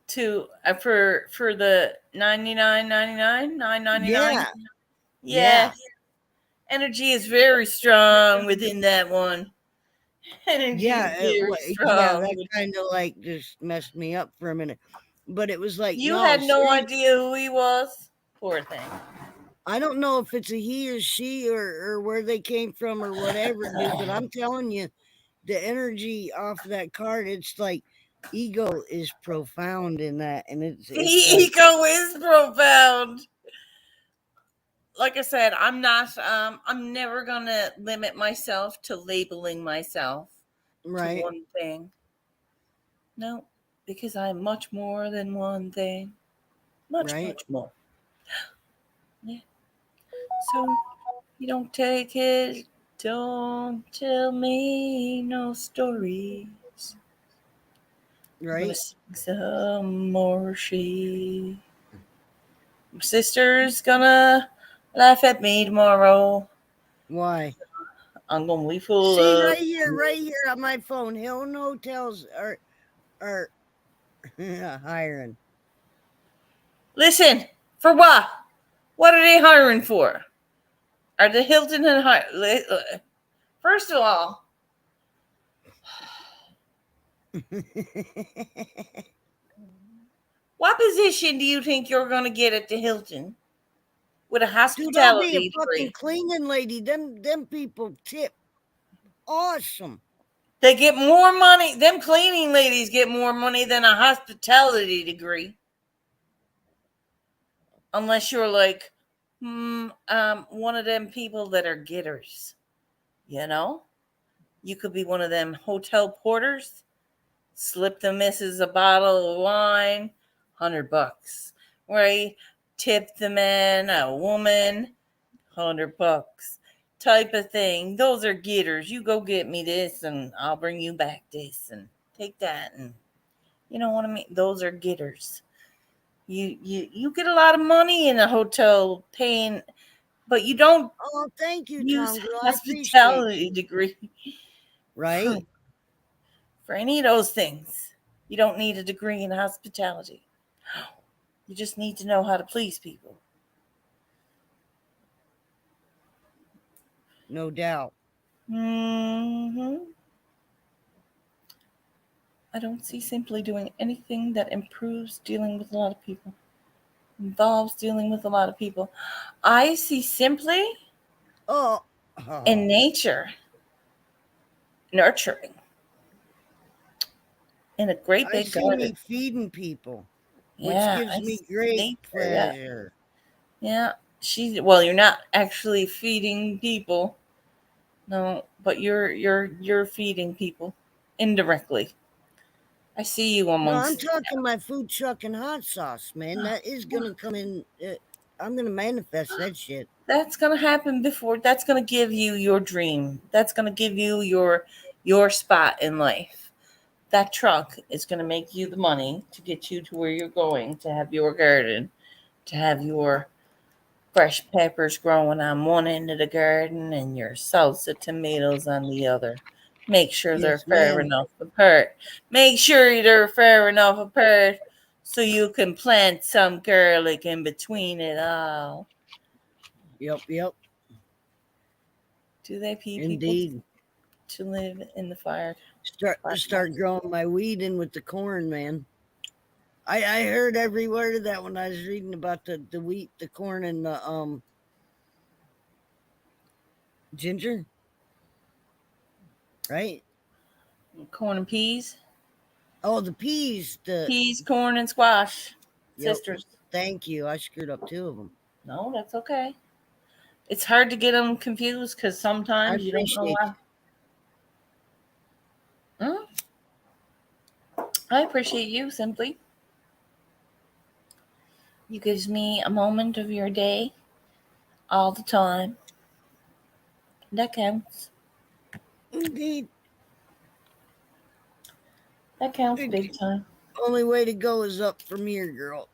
To for the 99.99 9.99. Yeah, yeah, Yes, energy is very strong within that one. Energy is very yeah. strong. That kind of like just messed me up for a minute, but it was like, You no, had no seriously, idea who he was. Poor thing. I don't know if it's a he or she or where they came from or whatever, dude. But I'm telling you, the energy off of that card, it's like ego is profound in that, and The it's like ego is profound. Like I said, I'm never gonna limit myself to labeling myself to right, one thing. No, because I'm much more than one thing. right, Much more. Yeah. So you don't take it, don't tell me no stories. I'm gonna right. sing some more she. My sister's gonna laugh at me tomorrow. Why? I'm gonna be full See, of. right here on my phone, Hilton Hotels are hiring. Listen, for what? What are they hiring for? Are the Hilton and First of all, What position do you think you're going to get at the Hilton with a Dude, I'll be a hospitality fucking degree? cleaning lady. Them people tip awesome. They get more money. Them cleaning ladies get more money than a hospitality degree. Unless you're like, one of them people that are getters. You know? You could be one of them hotel porters. Slip the missus a bottle of wine, $100. Right? Tip the man, a woman, $100 type of thing. Those are getters. You go get me this and I'll bring you back this and take that, and you know what I mean? Those are getters. You get a lot of money in a hotel paying, but you don't Oh, thank you, use Tom Girl. I appreciate hospitality you. degree for, Right? for any of those things. You don't need a degree in hospitality. You just need to know how to please people. No doubt. Hmm. I don't see simply doing anything that improves dealing with a lot of people, involves dealing with a lot of people. I see simply Oh, in oh. nature nurturing in a great I big see me garden. feeding people, which Yeah, gives I me see great nature. Yeah, pleasure. yeah. Well, you're not actually feeding people, no, but you're feeding people indirectly. I see you No, I'm amongst. talking my food truck and hot sauce, man. That is gonna come in. I'm gonna manifest that shit. That's gonna happen before. That's gonna give you your dream. That's gonna give you your spot in life. That truck is gonna make you the money to get you to where you're going, to have your garden, to have your fresh peppers growing on one end of the garden and your salsa tomatoes on the other. Make sure they're Yes, fair ma'am. enough apart. Make sure they're fair enough apart so you can plant some garlic in between it all. Yep, yep. Do they pay people Indeed. to live in the fire? Start growing my weed in with the corn, man. I heard every word of that when I was reading about the wheat, the corn, and the ginger. Right? Corn and peas, Oh, the peas. The peas, corn, and squash, Yep. sisters. Thank you. I screwed up two of them. No, that's okay. It's hard to get them confused because I sometimes you don't know appreciate why. Mm, I appreciate you simply. You gives me a moment of your day all the time. That counts. you. Indeed. That counts The big time. only way to go is up from here, girl.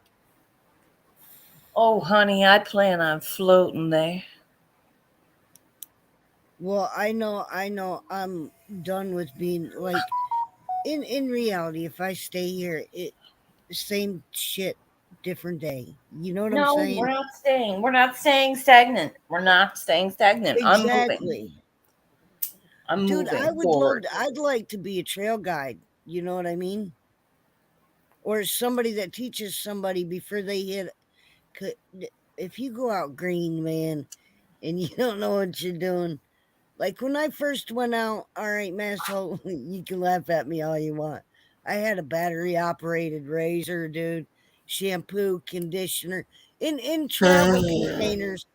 Oh, honey, I plan on floating there. Well, I know I'm done with being like in reality, if I stay here, it same shit, different day. You know what I'm No, we're saying? not staying. We're not staying stagnant. We're not staying stagnant. I'm moving. Exactly. I'm Dude, moving forward. I'd like to be a trail guide. You know what I mean? Or somebody that teaches somebody before they hit. If you go out green, man, and you don't know what you're doing, like when I first went out, all right, Masshole, you can laugh at me all you want. I had a battery operated razor, dude, shampoo, conditioner, in travel containers.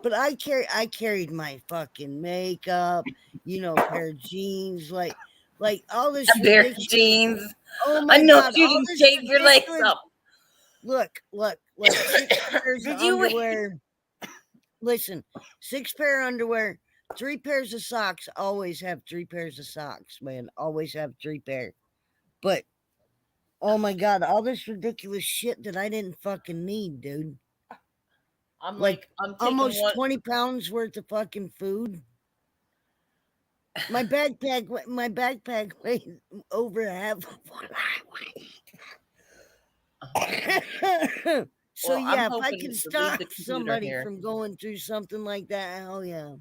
But I carried my fucking makeup, pair of jeans, like all this A pair of ridiculous. jeans. Oh I my know god, you all didn't this shave your legs ridiculous. up. Look, six pairs of Did you? underwear. Listen, six pair of underwear, three pairs of socks. Always have three pairs of socks, man. Always have three pair. But oh my god, all this ridiculous shit that I didn't fucking need, dude. Like I'm taking almost one. 20 pounds worth of fucking food. My backpack weighs over half of what I weigh. So Well, I'm yeah, if I hoping could to leave stop the computer somebody here. from going through something like that, hell yeah.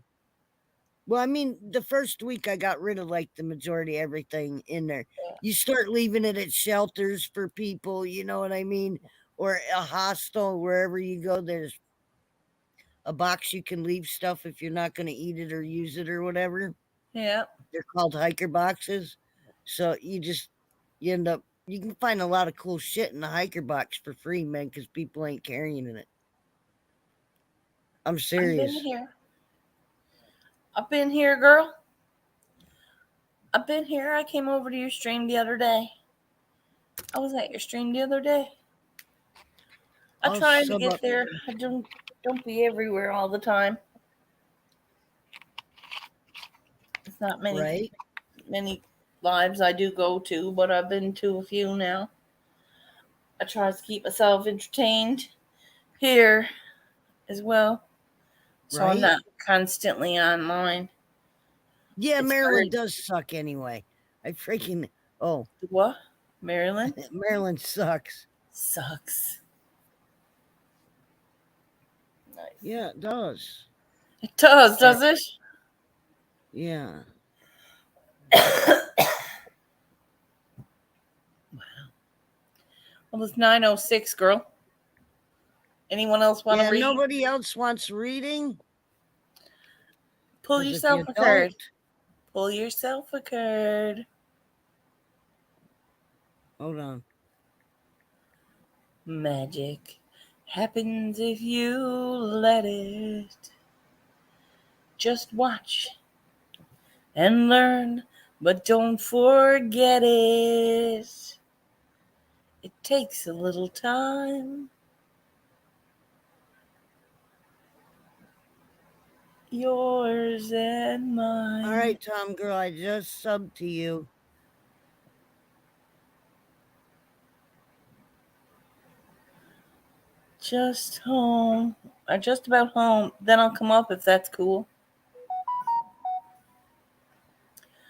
Well, I mean, the first week I got rid of like the majority of everything in there. You start leaving it at shelters for people, you know what I mean? Or a hostel, wherever you go, there's a box you can leave stuff if you're not going to eat it or use it or whatever. Yeah. They're called hiker boxes. So you end up, you can find a lot of cool shit in the hiker box for free, man, because people ain't carrying in it. I'm I've been serious. here. I've been here, girl. I've been here. I came over to your stream the other day. I was at your stream the other day. I I'll tried to sub get up. there. I don't be everywhere all the time. It's not many lives I do go to, but I've been to a few now. I try to keep myself entertained here as well, so I'm Right? not constantly online. Yeah, It's Maryland hard. does suck anyway. I freaking, oh, What? Maryland Maryland sucks. sucks. Nice. Yeah, it does. It does Sorry. it? Yeah. Well, it's 9:06, girl. Anyone else want to Yeah, read? nobody else wants reading. Pull Because if you yourself a don't, card. Pull yourself a card. hold on. Magic happens if you let it. Just watch and learn, but don't forget it. It takes a little time. Yours and mine. All right, Tom girl, I just subbed to you. Just home. Just about home. Then I'll come up if that's cool.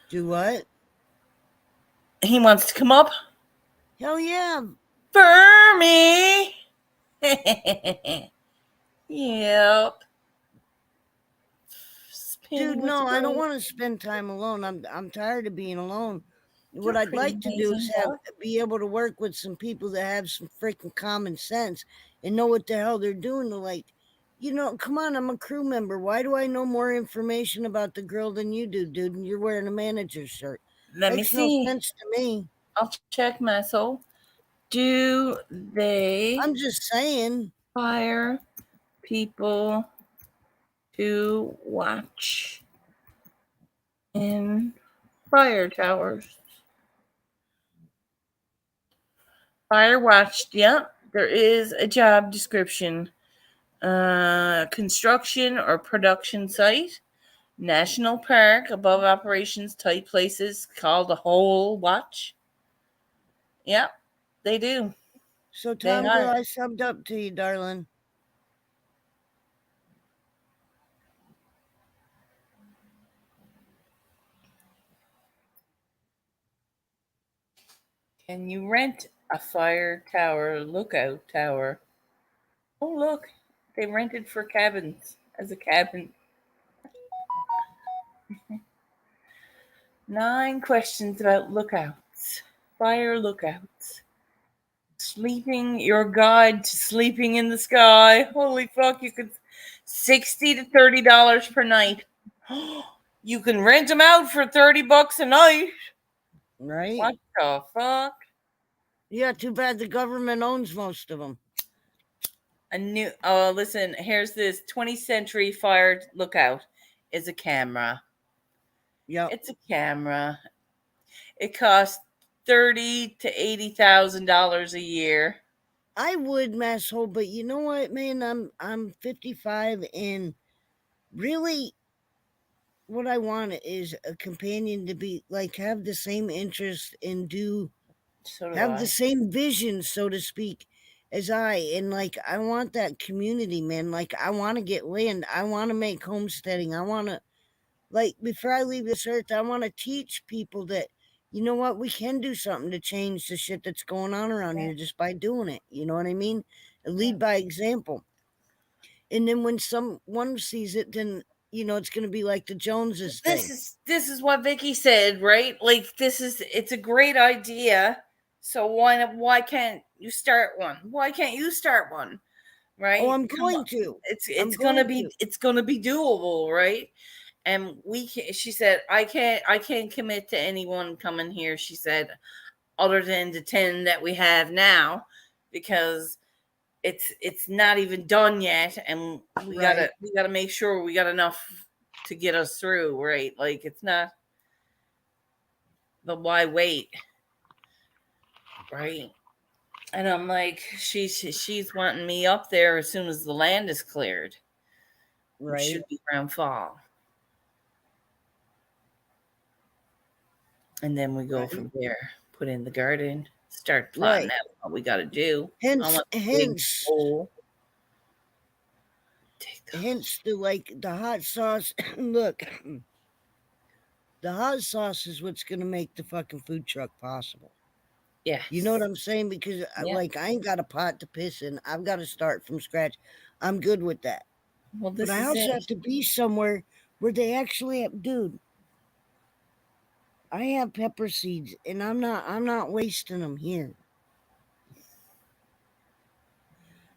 Do what? He wants to come up Hell yeah. for me. Yep. Dude, Spin with the no, I don't rose. want to spend time alone. I'm tired of being alone. You're What I'd pretty like to do is amazing, girl. be able to work with some people that have some freaking common sense and know what the hell they're doing to, like, come on, I'm a crew member. Why do I know more information about the girl than you do, dude? And you're wearing a manager's shirt. Let me Makes no see. sense to me. I'll check my soul. Do they I'm just saying. hire people to watch in fire towers? Fire watched, yeah. There is a job description. Construction or production site, national park, above operations type places called a whole watch. Yep, they do. So, They Tom, girl, hire. I subbed up to you, darling. Can you rent a fire tower, lookout tower? Oh, look, they rented for cabins as a cabin. 9 questions about lookouts, fire lookouts. Sleeping, your guide to sleeping in the sky. Holy fuck, you could $60 to $30 per night. You can rent them out for $30 a night. Right? What the fuck? Yeah, too bad the government owns most of them. A new oh listen, here's this 20th century fire lookout is a camera. Yep. It's a camera. It costs $30 to $80,000 a year. I would, masshole, but you know what, man? I'm 55, and really, what I want is a companion to be like have the same interest and So do have the I. same vision, so to speak, as I. And like, I want that community, man. Like, I want to get land. I want to make homesteading. I want to, like, before I leave this earth, I want to teach people that, you know what, we can do something to change the shit that's going on around Yeah. here just by doing it. You know what I mean? Yeah. Lead by example. And then when someone sees it, then it's going to be like the Joneses thing. This is what Vicky said, right? Like it's a great idea. So why can't you start one? Why can't you start one? Oh, Right? I'm Come on. going to. I'm It's gonna going be to. it's gonna be doable, right? And we can, she said, I can't commit to anyone coming here, she said, other than the 10 that we have now, because it's not even done yet, and Right. we gotta make sure we got enough to get us through, right? Like it's not the why wait, right? And I'm like, she's wanting me up there as soon as the land is cleared, which Right. should be around fall. And then we go Right. from there. Put in the garden, start plotting Right. out what we got to do. I Hence, want the big hence, bowl. Take those. hence the hot sauce. Look, the hot sauce is what's going to make the fucking food truck possible. You know what Yes. I'm saying? Because Yeah. I ain't got a pot to piss in. I've got to start from scratch. I'm good with that. Well, But this I is also it. have to be somewhere where they actually have, dude. I have pepper seeds, and I'm not wasting them here.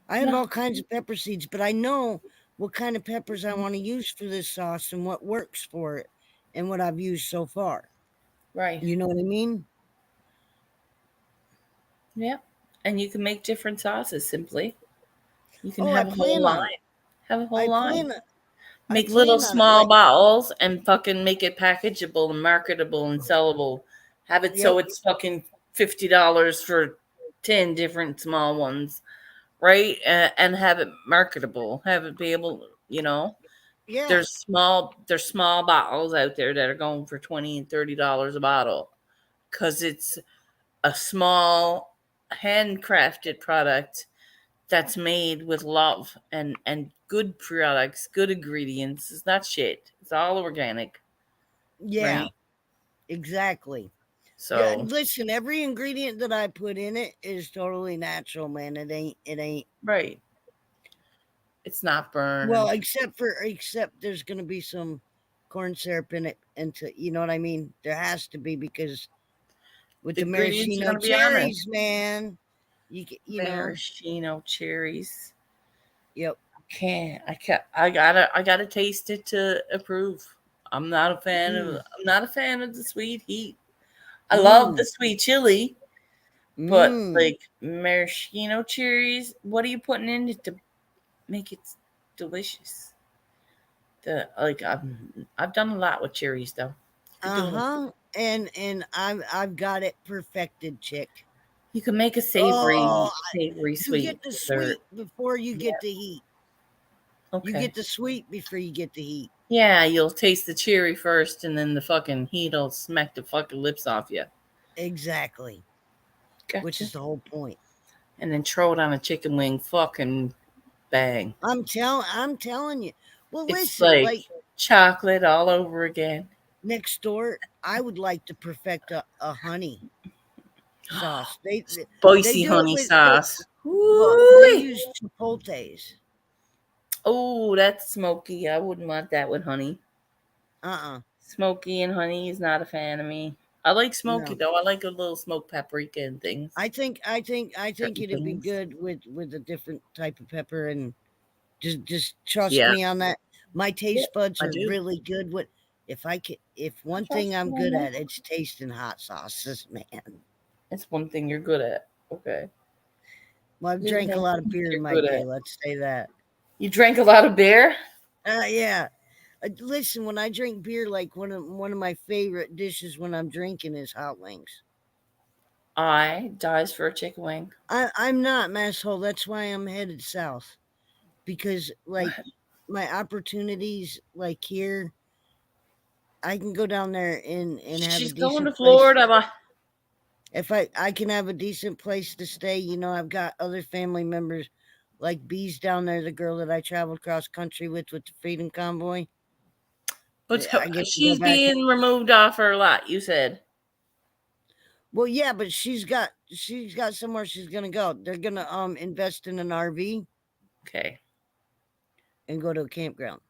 I have No. all kinds of pepper seeds, but I know what kind of peppers I want to use for this sauce and what works for it, and what I've used so far. Right. You know what I mean? Yeah. And you can make different sauces simply. You can Oh, have a whole line. Have a I whole line. plan, I Make little plan on it. small Like, bottles and fucking make it packageable and marketable and sellable. Have it so yep, it's fucking $50 for 10 different small ones, right? And have it marketable. Have it be able, yeah, there's small bottles out there that are going for $20 and $30 a bottle because it's a small handcrafted product that's made with love and good products, good ingredients. It's not shit. It's all organic, yeah, right? exactly. Yeah, So, listen, every ingredient that I put in it is totally natural, man. It ain't. right. It's not Well, burned. except there's gonna be some corn syrup in it, and you know what I mean. There has to be because with The the ingredients are maraschino going to be on there. cherries, man. You know. Maraschino cherries. Yep. I gotta taste it to approve. Mm, I'm not a fan of the sweet heat. I love mm, the sweet chili, but mm. like maraschino cherries, what are you putting in it to make it delicious? I've done a lot with cherries though. Uh huh. And I've got it perfected, chick. You can make a Oh, savory you sweet get the dessert. sweet before you Yeah. get the heat. You Okay. get the sweet before you get the heat. Yeah, you'll taste the cherry first, and then the fucking heat'll smack the fucking lips off you. Exactly. Which Gotcha. is the whole point. And then throw it on a chicken wing. Fucking bang. I'm telling you. Well, It's listen, like like chocolate all over again. next door, I would like to perfect a honey sauce. They Spicy do it honey with sauce. they Woo! use chipotles. Oh, that's smoky. I wouldn't want that with honey. Uh-uh. Smoky and honey is not a fan of me. I like smoky No. though. I like a little smoked paprika and things. I think Certain it'd be things. good with a different type of pepper, and just trust Yeah. me on that. My Yeah, taste buds I are do. really good with if I one thing trust I'm you on good that. at, it's tasting hot sauces, man. It's one thing you're good at. Okay. Well, I've Here's the drank a thing lot of beer in you're my good day, at. let's say that. You drank a lot of beer? Yeah. Listen, when I drink beer, like one of my favorite dishes when I'm drinking is hot wings. I dies for a chicken wing. I'm not masshole. That's why I'm headed south because like my opportunities like here, I can go down there and have a She's going to decent place. Florida. If I can have a decent place to stay, I've got other family members like Bees down there, the girl that I traveled cross country with the Freedom Convoy. But I get to go she's back. being removed off her lot, you said. Well, yeah, but she's got somewhere she's gonna go. They're gonna invest in an RV Okay. and go to a campground.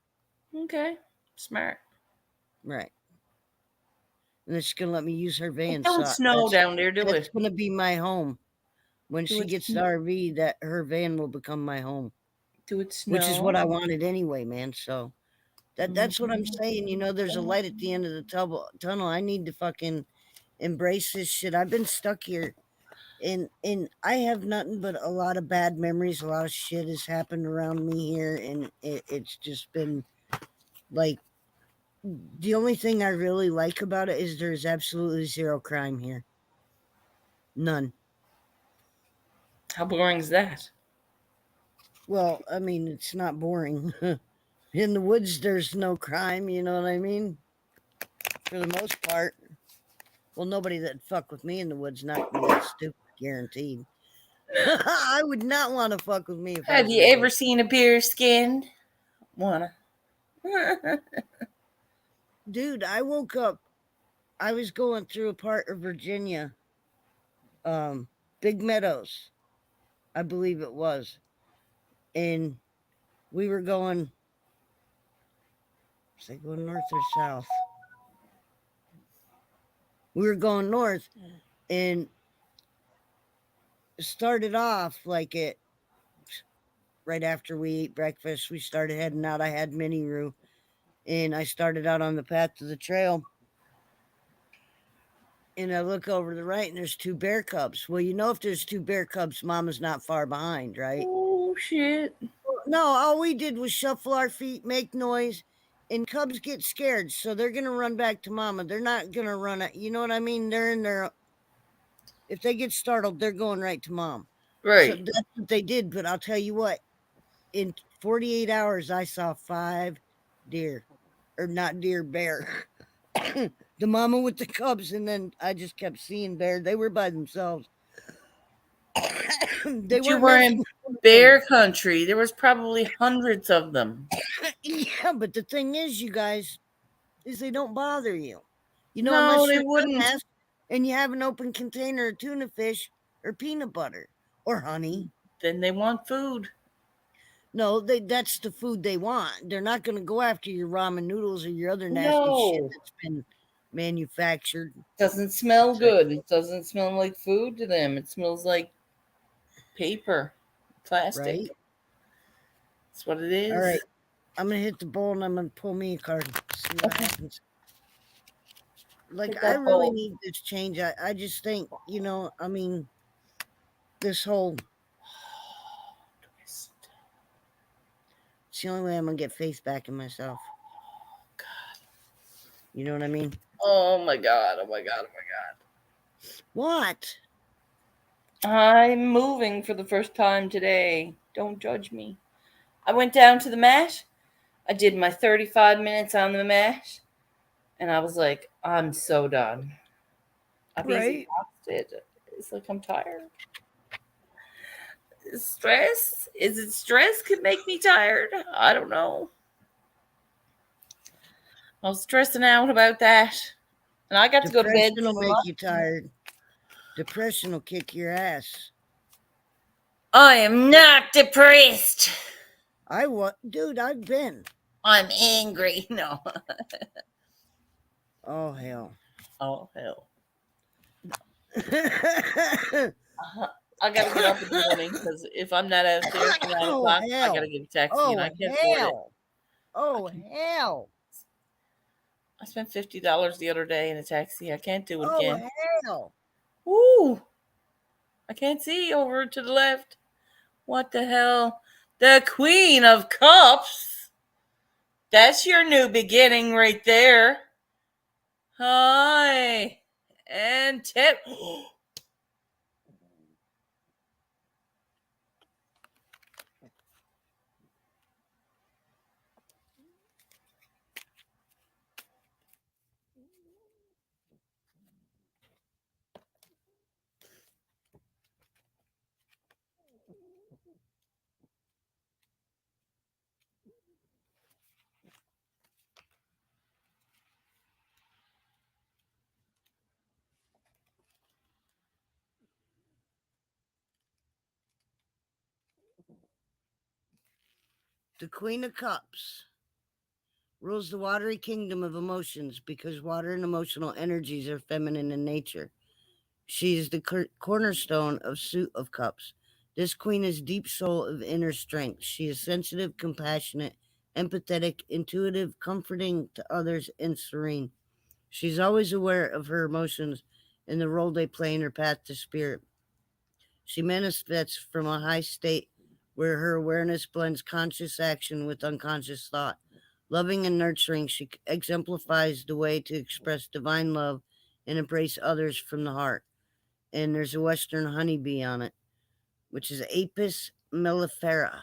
Okay. Smart. Right. And then she's gonna let me use her It van. don't So snow down there, do that's it? gonna be my home. When Do she it? gets the RV, that her van will become my home, Do it which is what snow? I wanted anyway, man. So that's what I'm saying. There's a light at the end of the tunnel. I need to fucking embrace this shit. I've been stuck here, and I have nothing but a lot of bad memories. A lot of shit has happened around me here, and it's just been like the only thing I really like about it is there's absolutely zero crime here. None. How boring is that? Well, I mean, it's not boring. In the woods, there's no crime, you know what I mean? For the most part. Well, nobody that fuck with me in the woods not me that stupid, guaranteed. I would not want to fuck with me if I Have was in you the ever woods. seen a bear skinned? Wanna? Dude, I woke up. I was going through a part of Virginia, um, Big Meadows, I believe it was. And we were going, was I going north or south? We were going north and started off like it right after we ate breakfast. We started heading out. I had mini roo and I started out on the path to the trail. And I look over to the right and there's two bear cubs. Well, if there's two bear cubs, mama's not far behind, right? Oh shit. No, all we did was shuffle our feet, make noise, and cubs get scared. So they're going to run back to mama. They're not going to run. You know what I mean? They're in there. If they get startled, they're going right to mom. So Right. that's what they did. But I'll tell you what, in 48 hours, I saw 5 deer, or not deer, bear. The mama with the cubs, and then I just kept seeing bear. They were by themselves. They But you weren't were messing in with bear them. country. There was probably hundreds of them. Yeah, but the thing is, you guys, is they don't bother you. No, Unless they you're a wouldn't. dumbass and you have an open container of tuna fish or peanut butter or honey. Then they want food. No, that's the food they want. They're not going to go after your ramen noodles or your other nasty shit No. that's been manufactured. Doesn't smell good. It doesn't smell like food to them. It smells like paper, Right? plastic. That's what it All is. right. I'm going to hit the bowl and I'm going to pull me a card. See what Okay. happens. Like, Hit I that really bowl. need this change. I just think, I mean, this whole, Twist. it's the only way I'm going to get faith back in myself. You know what I mean? Oh my god. Oh my god. Oh my What? god. I'm moving for the first time today. Don't judge me. I went down to the mat. I did my 35 minutes on the mat. And I was like, I'm so done. I'm Right? exhausted. It's like I'm tired. Stress? Is it stress could make me tired? I don't know. I was stressing out about that. And I got to go to bed Depression will so make you much. tired. Depression will kick your ass. I am not depressed. Dude, I've been. I'm angry. No. Oh, hell. Oh, hell. Oh, I got to get up in the morning because if I'm not out there for 9 o'clock, I got to hell. get a taxi and Oh, I can't afford it. hell. Oh, I hell. spent $50 the other day in a taxi. I can't do it Oh, again. hell. Woo! I can't see over to the left. What the hell? The Queen of Cups. That's your new beginning right there. Hi. And tip. The Queen of Cups. rules the watery kingdom of emotions because water and emotional energies are feminine in nature. She is the cornerstone of Suit of Cups. This queen is deep soul of inner strength. She is sensitive, compassionate, empathetic, intuitive, comforting to others, and serene. She's always aware of her emotions and the role they play in her path to spirit. She manifests from a high state where her awareness blends conscious action with unconscious thought. Loving and nurturing, she exemplifies the way to express divine love and embrace others from the heart. And there's a western honeybee on it, which is Apis mellifera.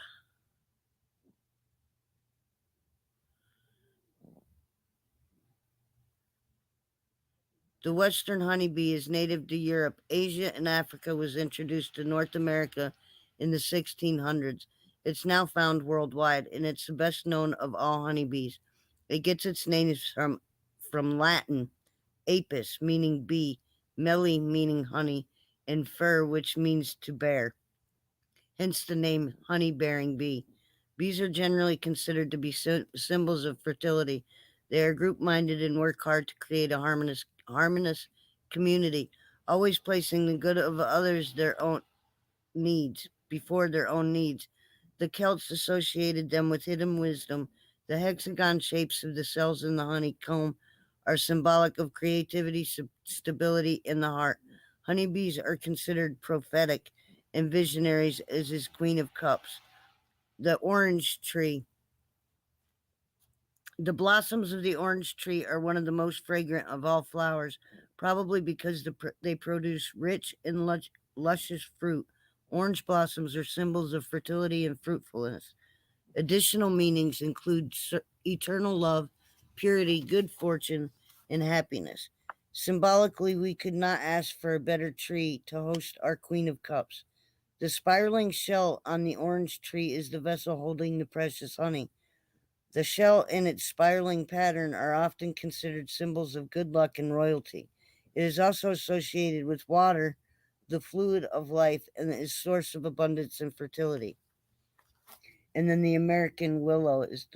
The western honeybee is native to Europe, Asia, and Africa. Was introduced to North America in the 1600s. It's now found worldwide, and it's the best known of all honeybees. It gets its name from Latin, apis, meaning bee, melli, meaning honey, and fur, which means to bear. Hence the name honey-bearing bee. Bees are generally considered to be symbols of fertility. They are group-minded and work hard to create a harmonious community, always placing the good of others their own needs before their own needs. The Celts associated them with hidden wisdom. The hexagon shapes of the cells in the honeycomb are symbolic of creativity, stability in the heart. Honeybees are considered prophetic and visionaries, as is Queen of Cups. The orange tree. The blossoms of the orange tree are one of the most fragrant of all flowers, probably because they produce rich and luscious fruit. Orange blossoms are symbols of fertility and fruitfulness. Additional meanings include eternal love, purity, good fortune, and happiness. Symbolically, we could not ask for a better tree to host our Queen of Cups. The spiraling shell on the orange tree is the vessel holding the precious honey. The shell and its spiraling pattern are often considered symbols of good luck and royalty. It is also associated with water, the fluid of life, and is source of abundance and fertility. And then the American willow is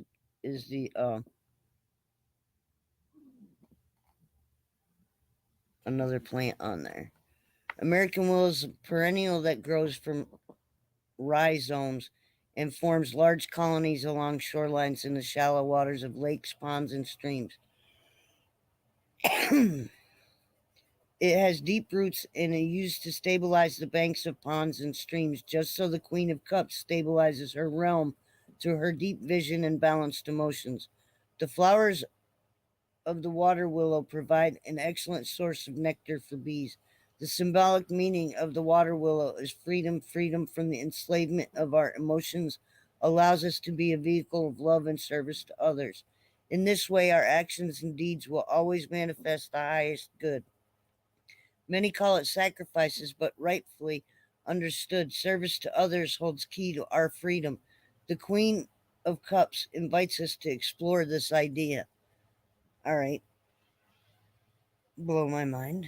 the another plant on there. American willow is a perennial that grows from rhizomes and forms large colonies along shorelines in the shallow waters of lakes, ponds, and streams. It has deep roots and is used to stabilize the banks of ponds and streams, just so the Queen of Cups stabilizes her realm through her deep vision and balanced emotions. The flowers of the water willow provide an excellent source of nectar for bees. The symbolic meaning of the water willow is freedom. Freedom from the enslavement of our emotions allows us to be a vehicle of love and service to others. In this way, our actions and deeds will always manifest the highest good. Many call it sacrifices, but rightfully understood, service to others holds key to our freedom. The Queen of Cups invites us to explore this idea. All right, blow my mind.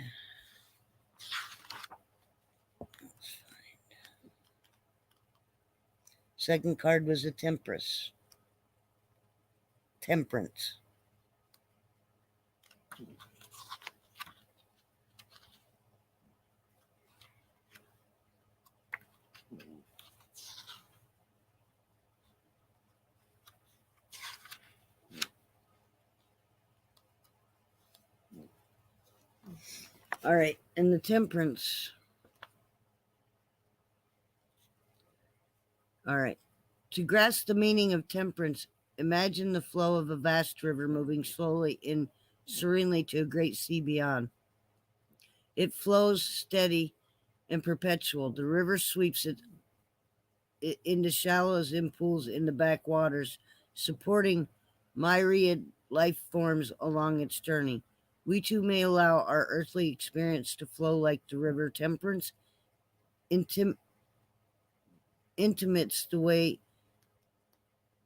Second card was a Temperance. Temperance. All right, and the Temperance. All right. To grasp the meaning of temperance, imagine the flow of a vast river moving slowly and serenely to a great sea beyond. It flows steady and perpetual. The river sweeps it into shallows and pools in the backwaters, supporting myriad life forms along its journey. We too may allow our earthly experience to flow like the river. Temperance intimates the way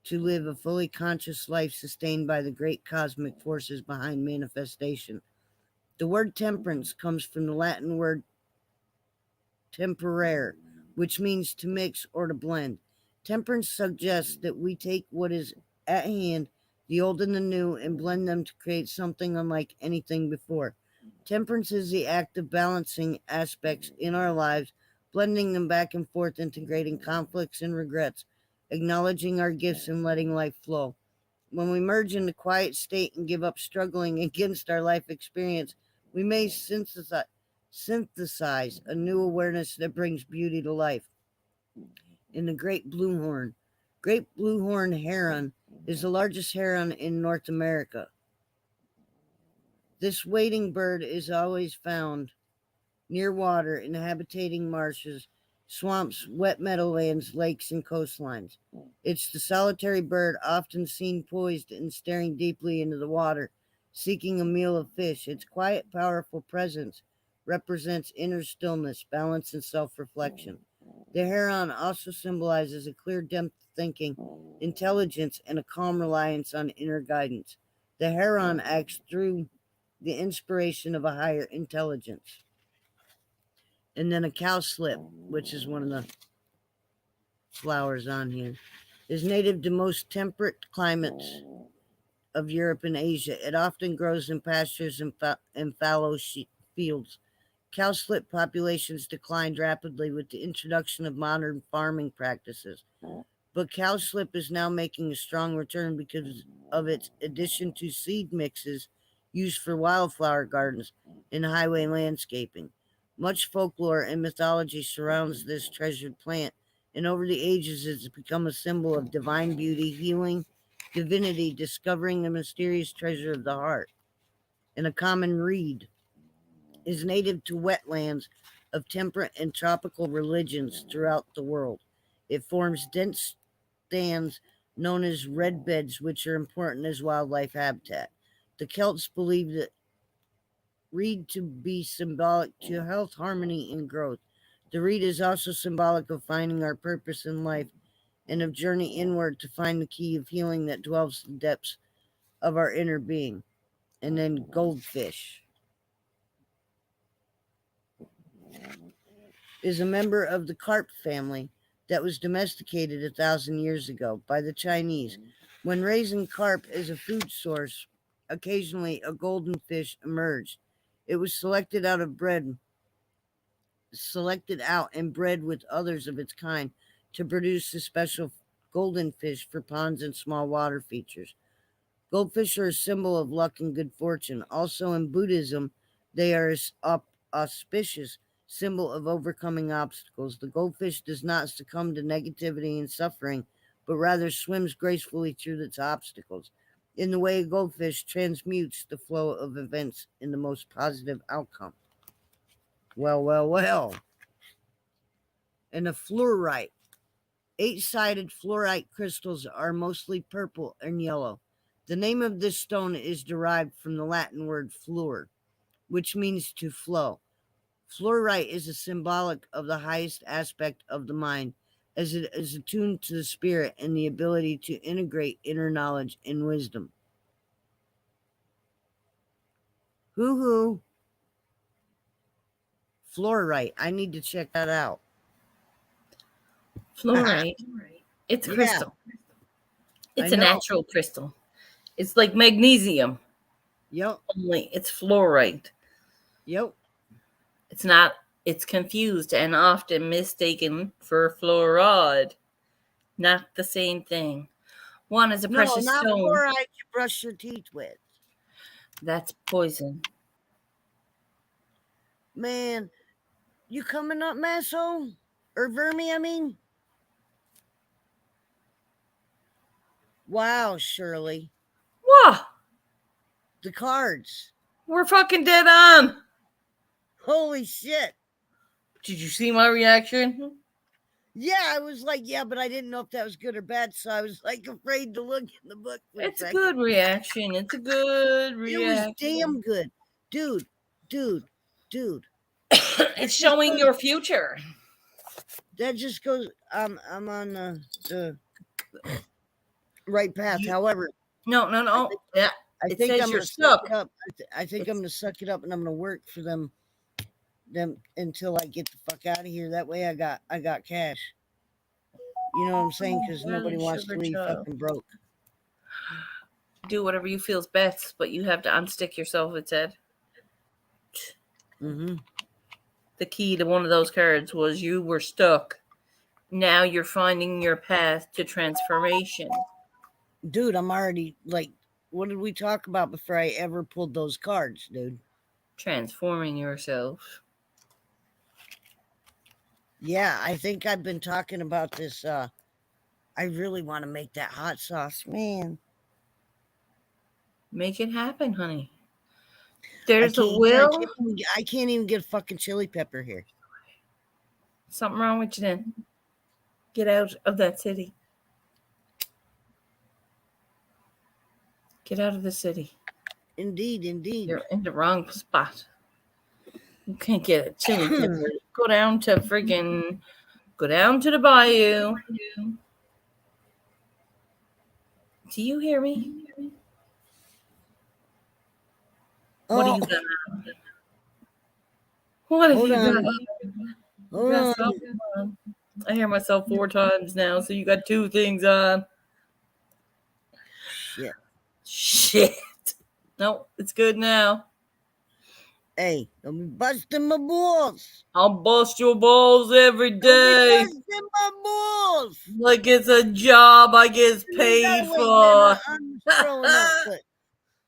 to live a fully conscious life sustained by the great cosmic forces behind manifestation. The word temperance comes from the Latin word temperare, which means to mix or to blend. Temperance suggests that we take what is at hand, the old and the new, and blend them to create something unlike anything before. Temperance is the act of balancing aspects in our lives, blending them back and forth, integrating conflicts and regrets, acknowledging our gifts and letting life flow. When we merge into quiet state and give up struggling against our life experience, we may synthesize a new awareness that brings beauty to life. In the great blue horn heron is the largest heron in North America. This wading bird is always found near water, inhabiting marshes, swamps, wet meadowlands, lakes, and coastlines. It's the solitary bird, often seen poised and staring deeply into the water, seeking a meal of fish. Its quiet, powerful presence represents inner stillness, balance, and self reflection. The heron also symbolizes a clear depth of thinking, intelligence, and a calm reliance on inner guidance. The heron acts through the inspiration of a higher intelligence. And then a cowslip, which is one of the flowers on here, is native to most temperate climates of Europe and Asia. It often grows in pastures and fallow fields. Cowslip populations declined rapidly with the introduction of modern farming practices. But cowslip is now making a strong return because of its addition to seed mixes used for wildflower gardens and highway landscaping. Much folklore and mythology surrounds this treasured plant, and over the ages it's become a symbol of divine beauty, healing, divinity, discovering the mysterious treasure of the heart. And a common reed is native to wetlands of temperate and tropical religions throughout the world. It forms dense stands known as red beds, which are important as wildlife habitat. The Celts believed that reed to be symbolic to health, harmony, and growth. The reed is also symbolic of finding our purpose in life and of journey inward to find the key of healing that dwells in the depths of our inner being. And then goldfish is a member of the carp family that was domesticated 1,000 years ago by the Chinese. When raising carp as a food source, occasionally a golden fish emerged. It was selected out and bred with others of its kind to produce a special golden fish for ponds and small water features. Goldfish are a symbol of luck and good fortune. Also in Buddhism, they are auspicious symbol of overcoming obstacles. The goldfish does not succumb to negativity and suffering, but rather swims gracefully through its obstacles. In the way, a goldfish transmutes the flow of events in the most positive outcome. Well, well, well. And the fluorite. Eight-sided fluorite crystals are mostly purple and yellow. The name of this stone is derived from the Latin word fluor, which means to flow. Fluorite is a symbolic of the highest aspect of the mind, as it is attuned to the spirit and the ability to integrate inner knowledge and wisdom. Hoo-hoo. Fluorite. I need to check that out. Fluorite. It's Yeah, crystal. It's I a know. natural crystal. It's like magnesium, Yep, only it's fluorite. yep. It's not, it's confused and often mistaken for fluoride. Not the same thing. One is a No, precious not stone. fluorite you brush your teeth with. That's poison. Man, you coming up, Masso? Or Vermi, I mean? Wow, Shirley. Whoa! The cards. We're fucking dead on. Holy shit. Did you see my reaction? Yeah, I was like, yeah, but I didn't know if that was good or bad, so I was like afraid to look in the book for It's a a second. good reaction. It's a good It was reaction. damn good. Dude. It's showing your future. That just goes I'm on the right path. You, However, no. Yeah, I it think says I'm you're gonna suck stuck. it up. I think I'm gonna suck it up and I'm gonna work for them until I get the fuck out of here. That way I got cash. You know what I'm saying? Because nobody wants to leave fucking broke. do whatever you feel's best, but you have to unstick yourself, it said. Mm-hmm. The key to one of those cards was you were stuck. Now you're finding your path to transformation. Dude, I'm already like, what did we talk about before I ever pulled those cards, dude? Transforming yourself. Yeah, I think I've been talking about this. I really want to make that hot sauce, man. Make it happen, honey. I There's a can't, will. I can't even get fucking chili pepper here. Something wrong with you then. Get out of that city. Get out of the city. Indeed, indeed. You're in the wrong spot. You can't get a chili pepper. Go down to the bayou. Do you hear me? What do Oh, you got? What have hold you on. got? Hold Got on. something on. I hear myself 4 times now, so you got 2 things on. Shit. No, it's good now. Hey, don't be busting my balls. I'll bust your balls every Don't day. be busting my balls. Like it's a job I get paid Wait, for. man, I'm scrolling up, but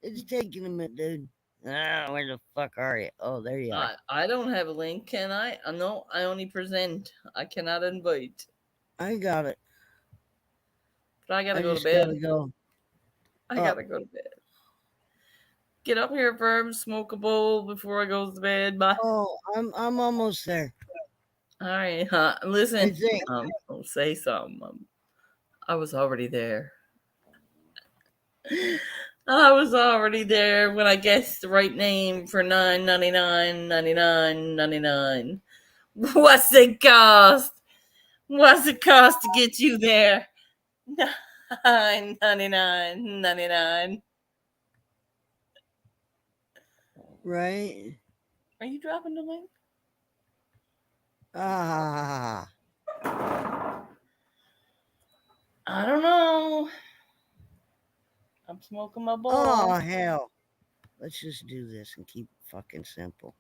it's taking a minute, dude. Where the fuck are you? Oh, there you are. I don't have a link, can I? No, I only present. I cannot invite. I got it. But I gotta go to just bed. gotta go. I gotta go to bed. Get up here, firm, smoke a bowl before I go to bed. Bye. Oh, I'm almost there. All right, listen. I think. I'll say something. I was already there. I was already there when I guessed the right name for $9.99. What's it cost? What's it cost to get you there? $9.99. Right. Are you dropping the link? Ah. I don't know. I'm smoking my bowl. Oh, hell. Let's just do this and keep it fucking simple.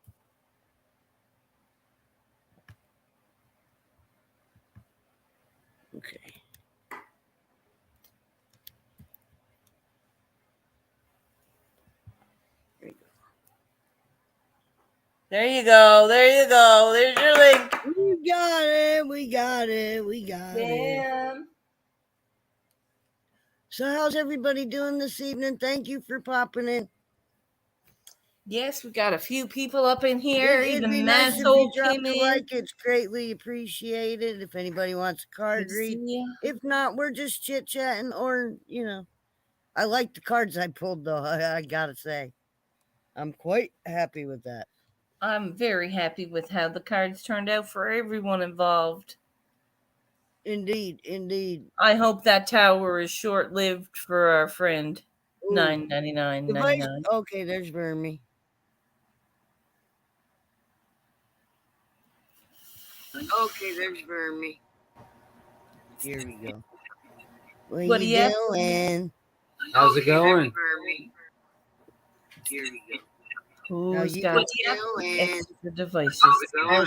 Okay. There you go. There you go. There's your link. We got it. We got it. We got it. Damn. So how's everybody doing this evening? Thank you for popping in. Yes, we got a few people up in here. It'd be Even nice if Massol you dropped came a in. like. It's greatly appreciated. If anybody wants a card read. If not, we're just chit-chatting or, I like the cards I pulled, though, I gotta say. I'm quite happy with that. I'm very happy with how the cards turned out for everyone involved. Indeed, indeed. I hope that tower is short-lived for our friend. $9.99. Okay, there's Vermi. Okay, there's Vermi. Here we go. What are you doing? How's it going? Here we go. Who's got extra devices?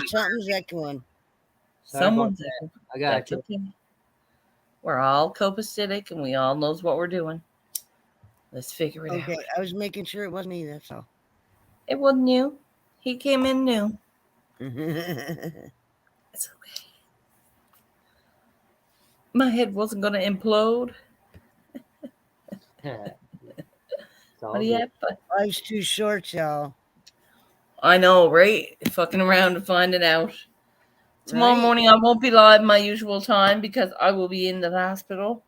Something's echoing. Someone's echoing. I got you. Okay. We're all copacetic and we all knows what we're doing. Let's figure it out. Okay, I was making sure it wasn't me, that's all. It wasn't new. He came in new. It's okay. My head wasn't going to implode. What do you have? Life's too short, y'all. I know, right? Fucking around and finding out. Tomorrow morning I won't be live my usual time because I will be in the hospital.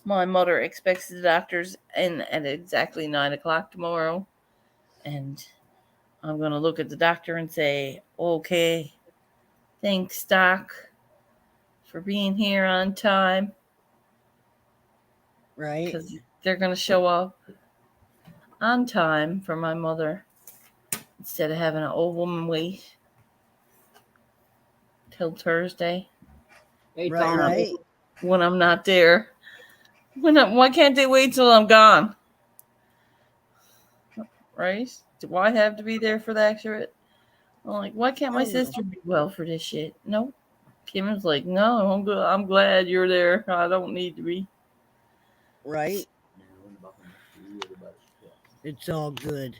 My mother expects the doctors in at exactly 9 o'clock tomorrow. And I'm going to look at the doctor and say, okay, thanks, Doc, for being here on time. Right. Because they're going to show up on time for my mother instead of having an old woman wait till Thursday. Right. When I'm not there. Why can't they wait till I'm gone? right? Do I have to be there for the accurate? I'm like, why can't my Oh, no. sister be well for this shit? Nope. Kim was like, no, I'm good. I'm glad you're there. I don't need to be. Right? It's all good.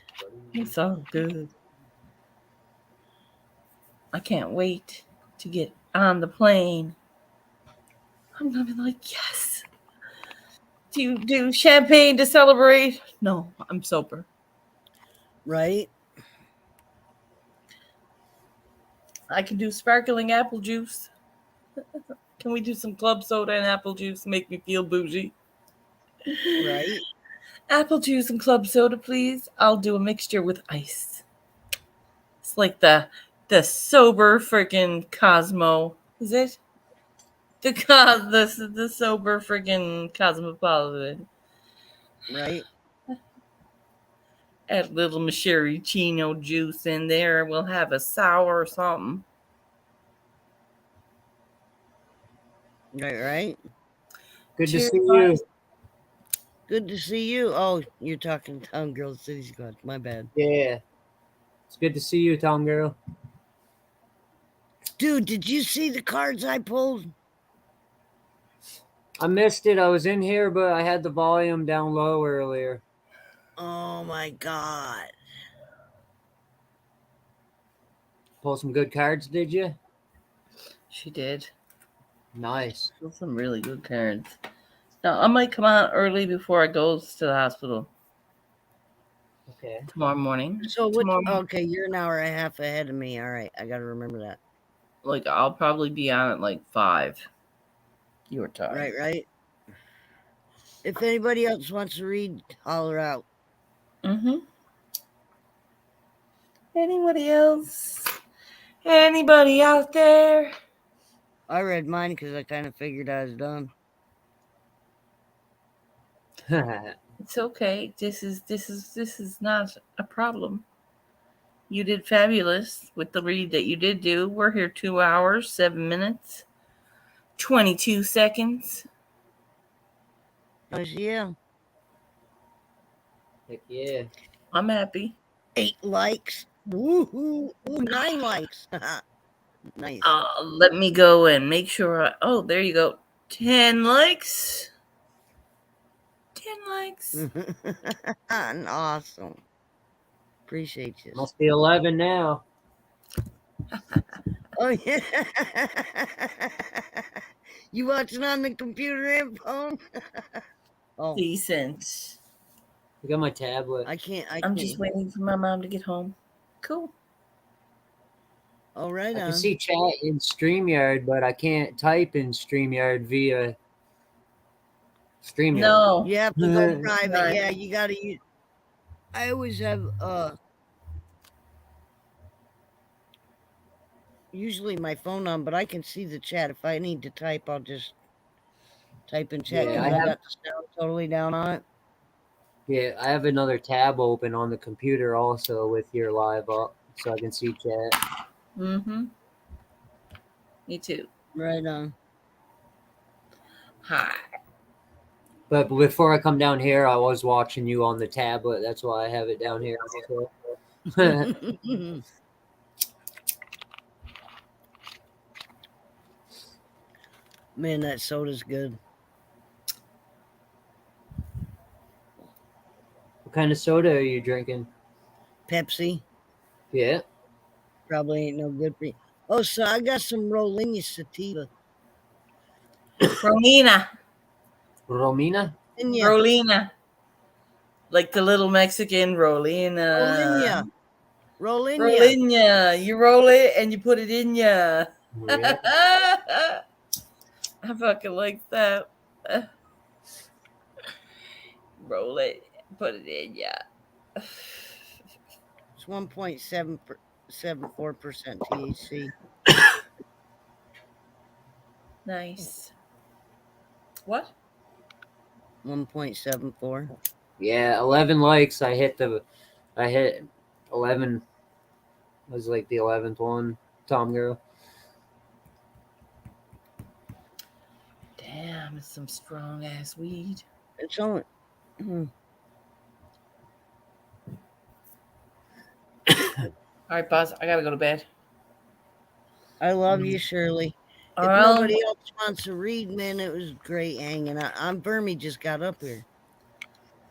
It's all good. I can't wait to get on the plane. I'm gonna be like, yes. Do you do champagne to celebrate? No, I'm sober. Right? I can do sparkling apple juice. Can we do some club soda and apple juice? Make me feel bougie. Right? Apple juice and club soda, please. I'll do a mixture with ice. It's like the sober freaking Cosmo. Is it? The sober freaking Cosmopolitan. Right? Add a little maraschino juice in there. We'll have a sour or something. Right? Good to Cheers, see guys. you. Good to see you. Oh, you're talking Town Girl City's God. My bad. Yeah. It's good to see you, Tom girl. Dude, did you see the cards I pulled? I missed it. I was in here, but I had the volume down low earlier. Oh my God. Pull some good cards, did you? She did. Nice. Those are some really good cards. Now I might come out early before I goes to the hospital Okay. tomorrow morning. So what? Tomorrow, Okay, you're an hour and a half ahead of me. All right, I got to remember that. like I'll probably be on at like 5 your time. Right. If anybody else wants to read, holler out. Mm-hmm. Anybody else? Anybody out there? I read mine because I kind of figured I was done. It's okay. This is not a problem. You did fabulous with the read that you did do. We're here 2 hours, 7 minutes, 22 seconds. Yeah. Heck yeah. I'm happy. 8 likes. Woohoo! Ooh, 9 likes. Nice. Let me go and make sure. Oh, there you go. 10 likes. 10 likes. Awesome. Appreciate you. Must be 11 now. Oh yeah. You watching on the computer and phone? Oh, Decent. I got my tablet. I can't. I'm just waiting for my mom to get home. Cool. Oh, right I on. can see chat in StreamYard, but I can't type in StreamYard via StreamYard. No. You have to go private. Right. Yeah, you gotta use. I always have usually my phone on, but I can see the chat. If I need to type, I'll just type in chat Yeah, because I got the sound totally down on it. Yeah, I have another tab open on the computer also with your live up, so I can see chat. Mm-hmm. Me too. Right on. Hi. But before I come down here, I was watching you on the tablet. That's why I have it down here. So. Man, that soda's good. What kind of soda are you drinking? Pepsi. Yeah. Probably ain't no good for you. Oh, so I got some Rolling sativa. Romina. Romina? Rolina. Like the little Mexican Rolina. Rolina. You roll it and you put it in ya. Yeah. I fucking like that. Roll it, put it in ya. It's 1.74% THC. Nice. What? 1.74. Yeah, 11 likes. I hit 11. Was like the 11th one. Tom girl. Damn, it's some strong ass weed. It's only. All right, boss. I gotta go to bed. I love you, Shirley. If Well, nobody else wants to read, man, it was great hanging out. I'm Burmy just got up here.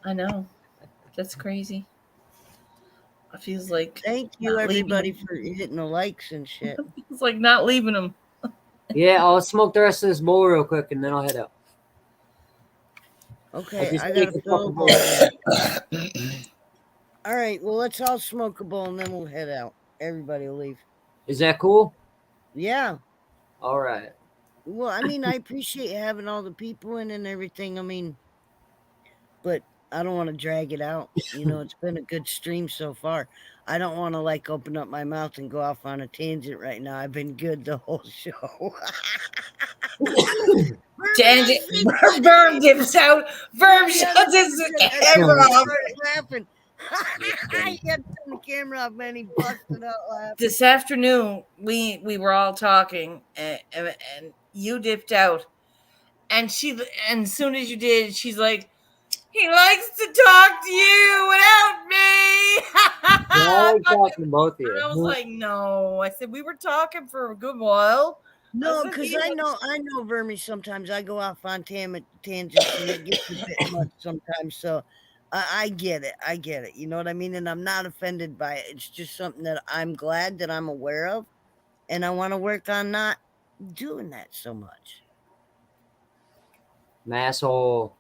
I know. That's crazy. It feels like Thank you, not leaving everybody, him. for hitting the likes and shit. It's like not leaving him. Yeah, I'll smoke the rest of this bowl real quick and then I'll head out. Okay, just I take gotta a fill a fucking bowl. bowl. All right, well, let's all smoke a bowl and then we'll head out. Everybody will leave. Is that cool? Yeah. All right. Well, I mean, I appreciate having all the people in and everything. I mean, but I don't want to drag it out. You know, it's been a good stream so far. I don't want to like open up my mouth and go off on a tangent right now. I've been good the whole show. Tangent. Verm dips out. Verm shuts his camera off. Laughing. He had to turn the camera off, man. He busted out laughing. This afternoon, we were all talking, and you dipped out, and as soon as you did, she's like, "He likes to talk to you without me." I like talking to both of And I was you. like, "No," I said, "We were talking for a good while." No, said, because "He I likes-" know Vermi sometimes. I go off on tangents and it gets a bit much sometimes. So I get it. I get it. You know what I mean? And I'm not offended by it. It's just something that I'm glad that I'm aware of. And I want to work on not doing that so much. Asshole.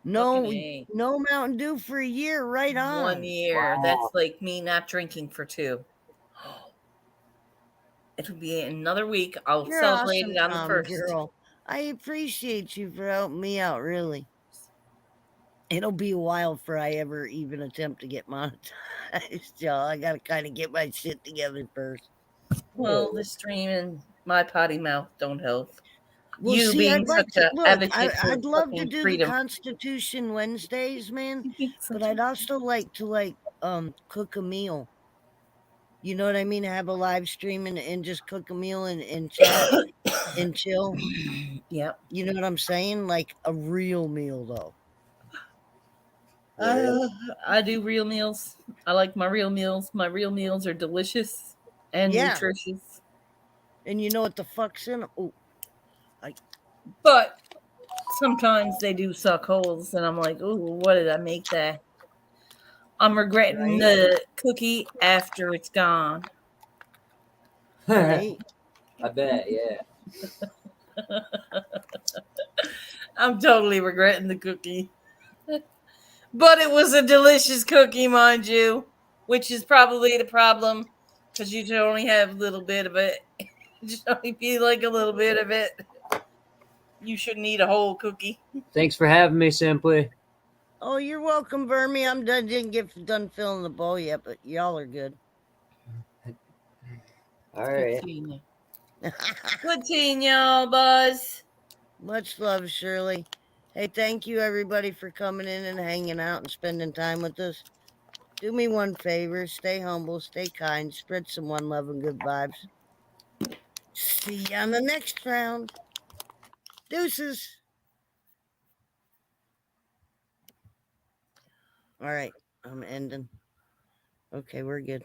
No, Okay. no Mountain Dew for a year, right on. 1 year. Wow. That's like me not drinking for 2. It'll be another week. I'll You're celebrate awesome, it on the Tom, 1st. girl. I appreciate you for helping me out, really. It'll be a while for I ever even attempt to get monetized, y'all. I gotta kind of get my shit together first. Well, the stream and my potty mouth don't help. Well, You see, being I'd like such to an look. advocate for I'd love to fucking do the freedom. Constitution Wednesdays, man. You being such But I'd also like to cook a meal. You know what I mean? Have a live stream and just cook a meal and chat and chill. Yep. You know what I'm saying? Like a real meal, though. I do real meals. I like my real meals. My real meals are delicious and Yeah. nutritious. And you know what the fuck's in them? Oh, But sometimes they do suck holes, and I'm like, "Ooh, what did I make that?" I'm regretting the cookie after it's gone. right. I bet, yeah. I'm totally regretting the cookie. But it was a delicious cookie, mind you, which is probably the problem because you should only have a little bit of it. It should only be like a little bit of it. You shouldn't eat a whole cookie. Thanks for having me, Simply. Oh, you're welcome, Vermi. I'm done. Didn't get done filling the bowl yet, but y'all are good. All right. Good seeing y'all, Buzz. Much love, Shirley. Hey, thank you everybody for coming in and hanging out and spending time with us. Do me one favor, stay humble, stay kind, spread some one love and good vibes. See you on the next round. Deuces. All right, I'm ending. Okay, we're good.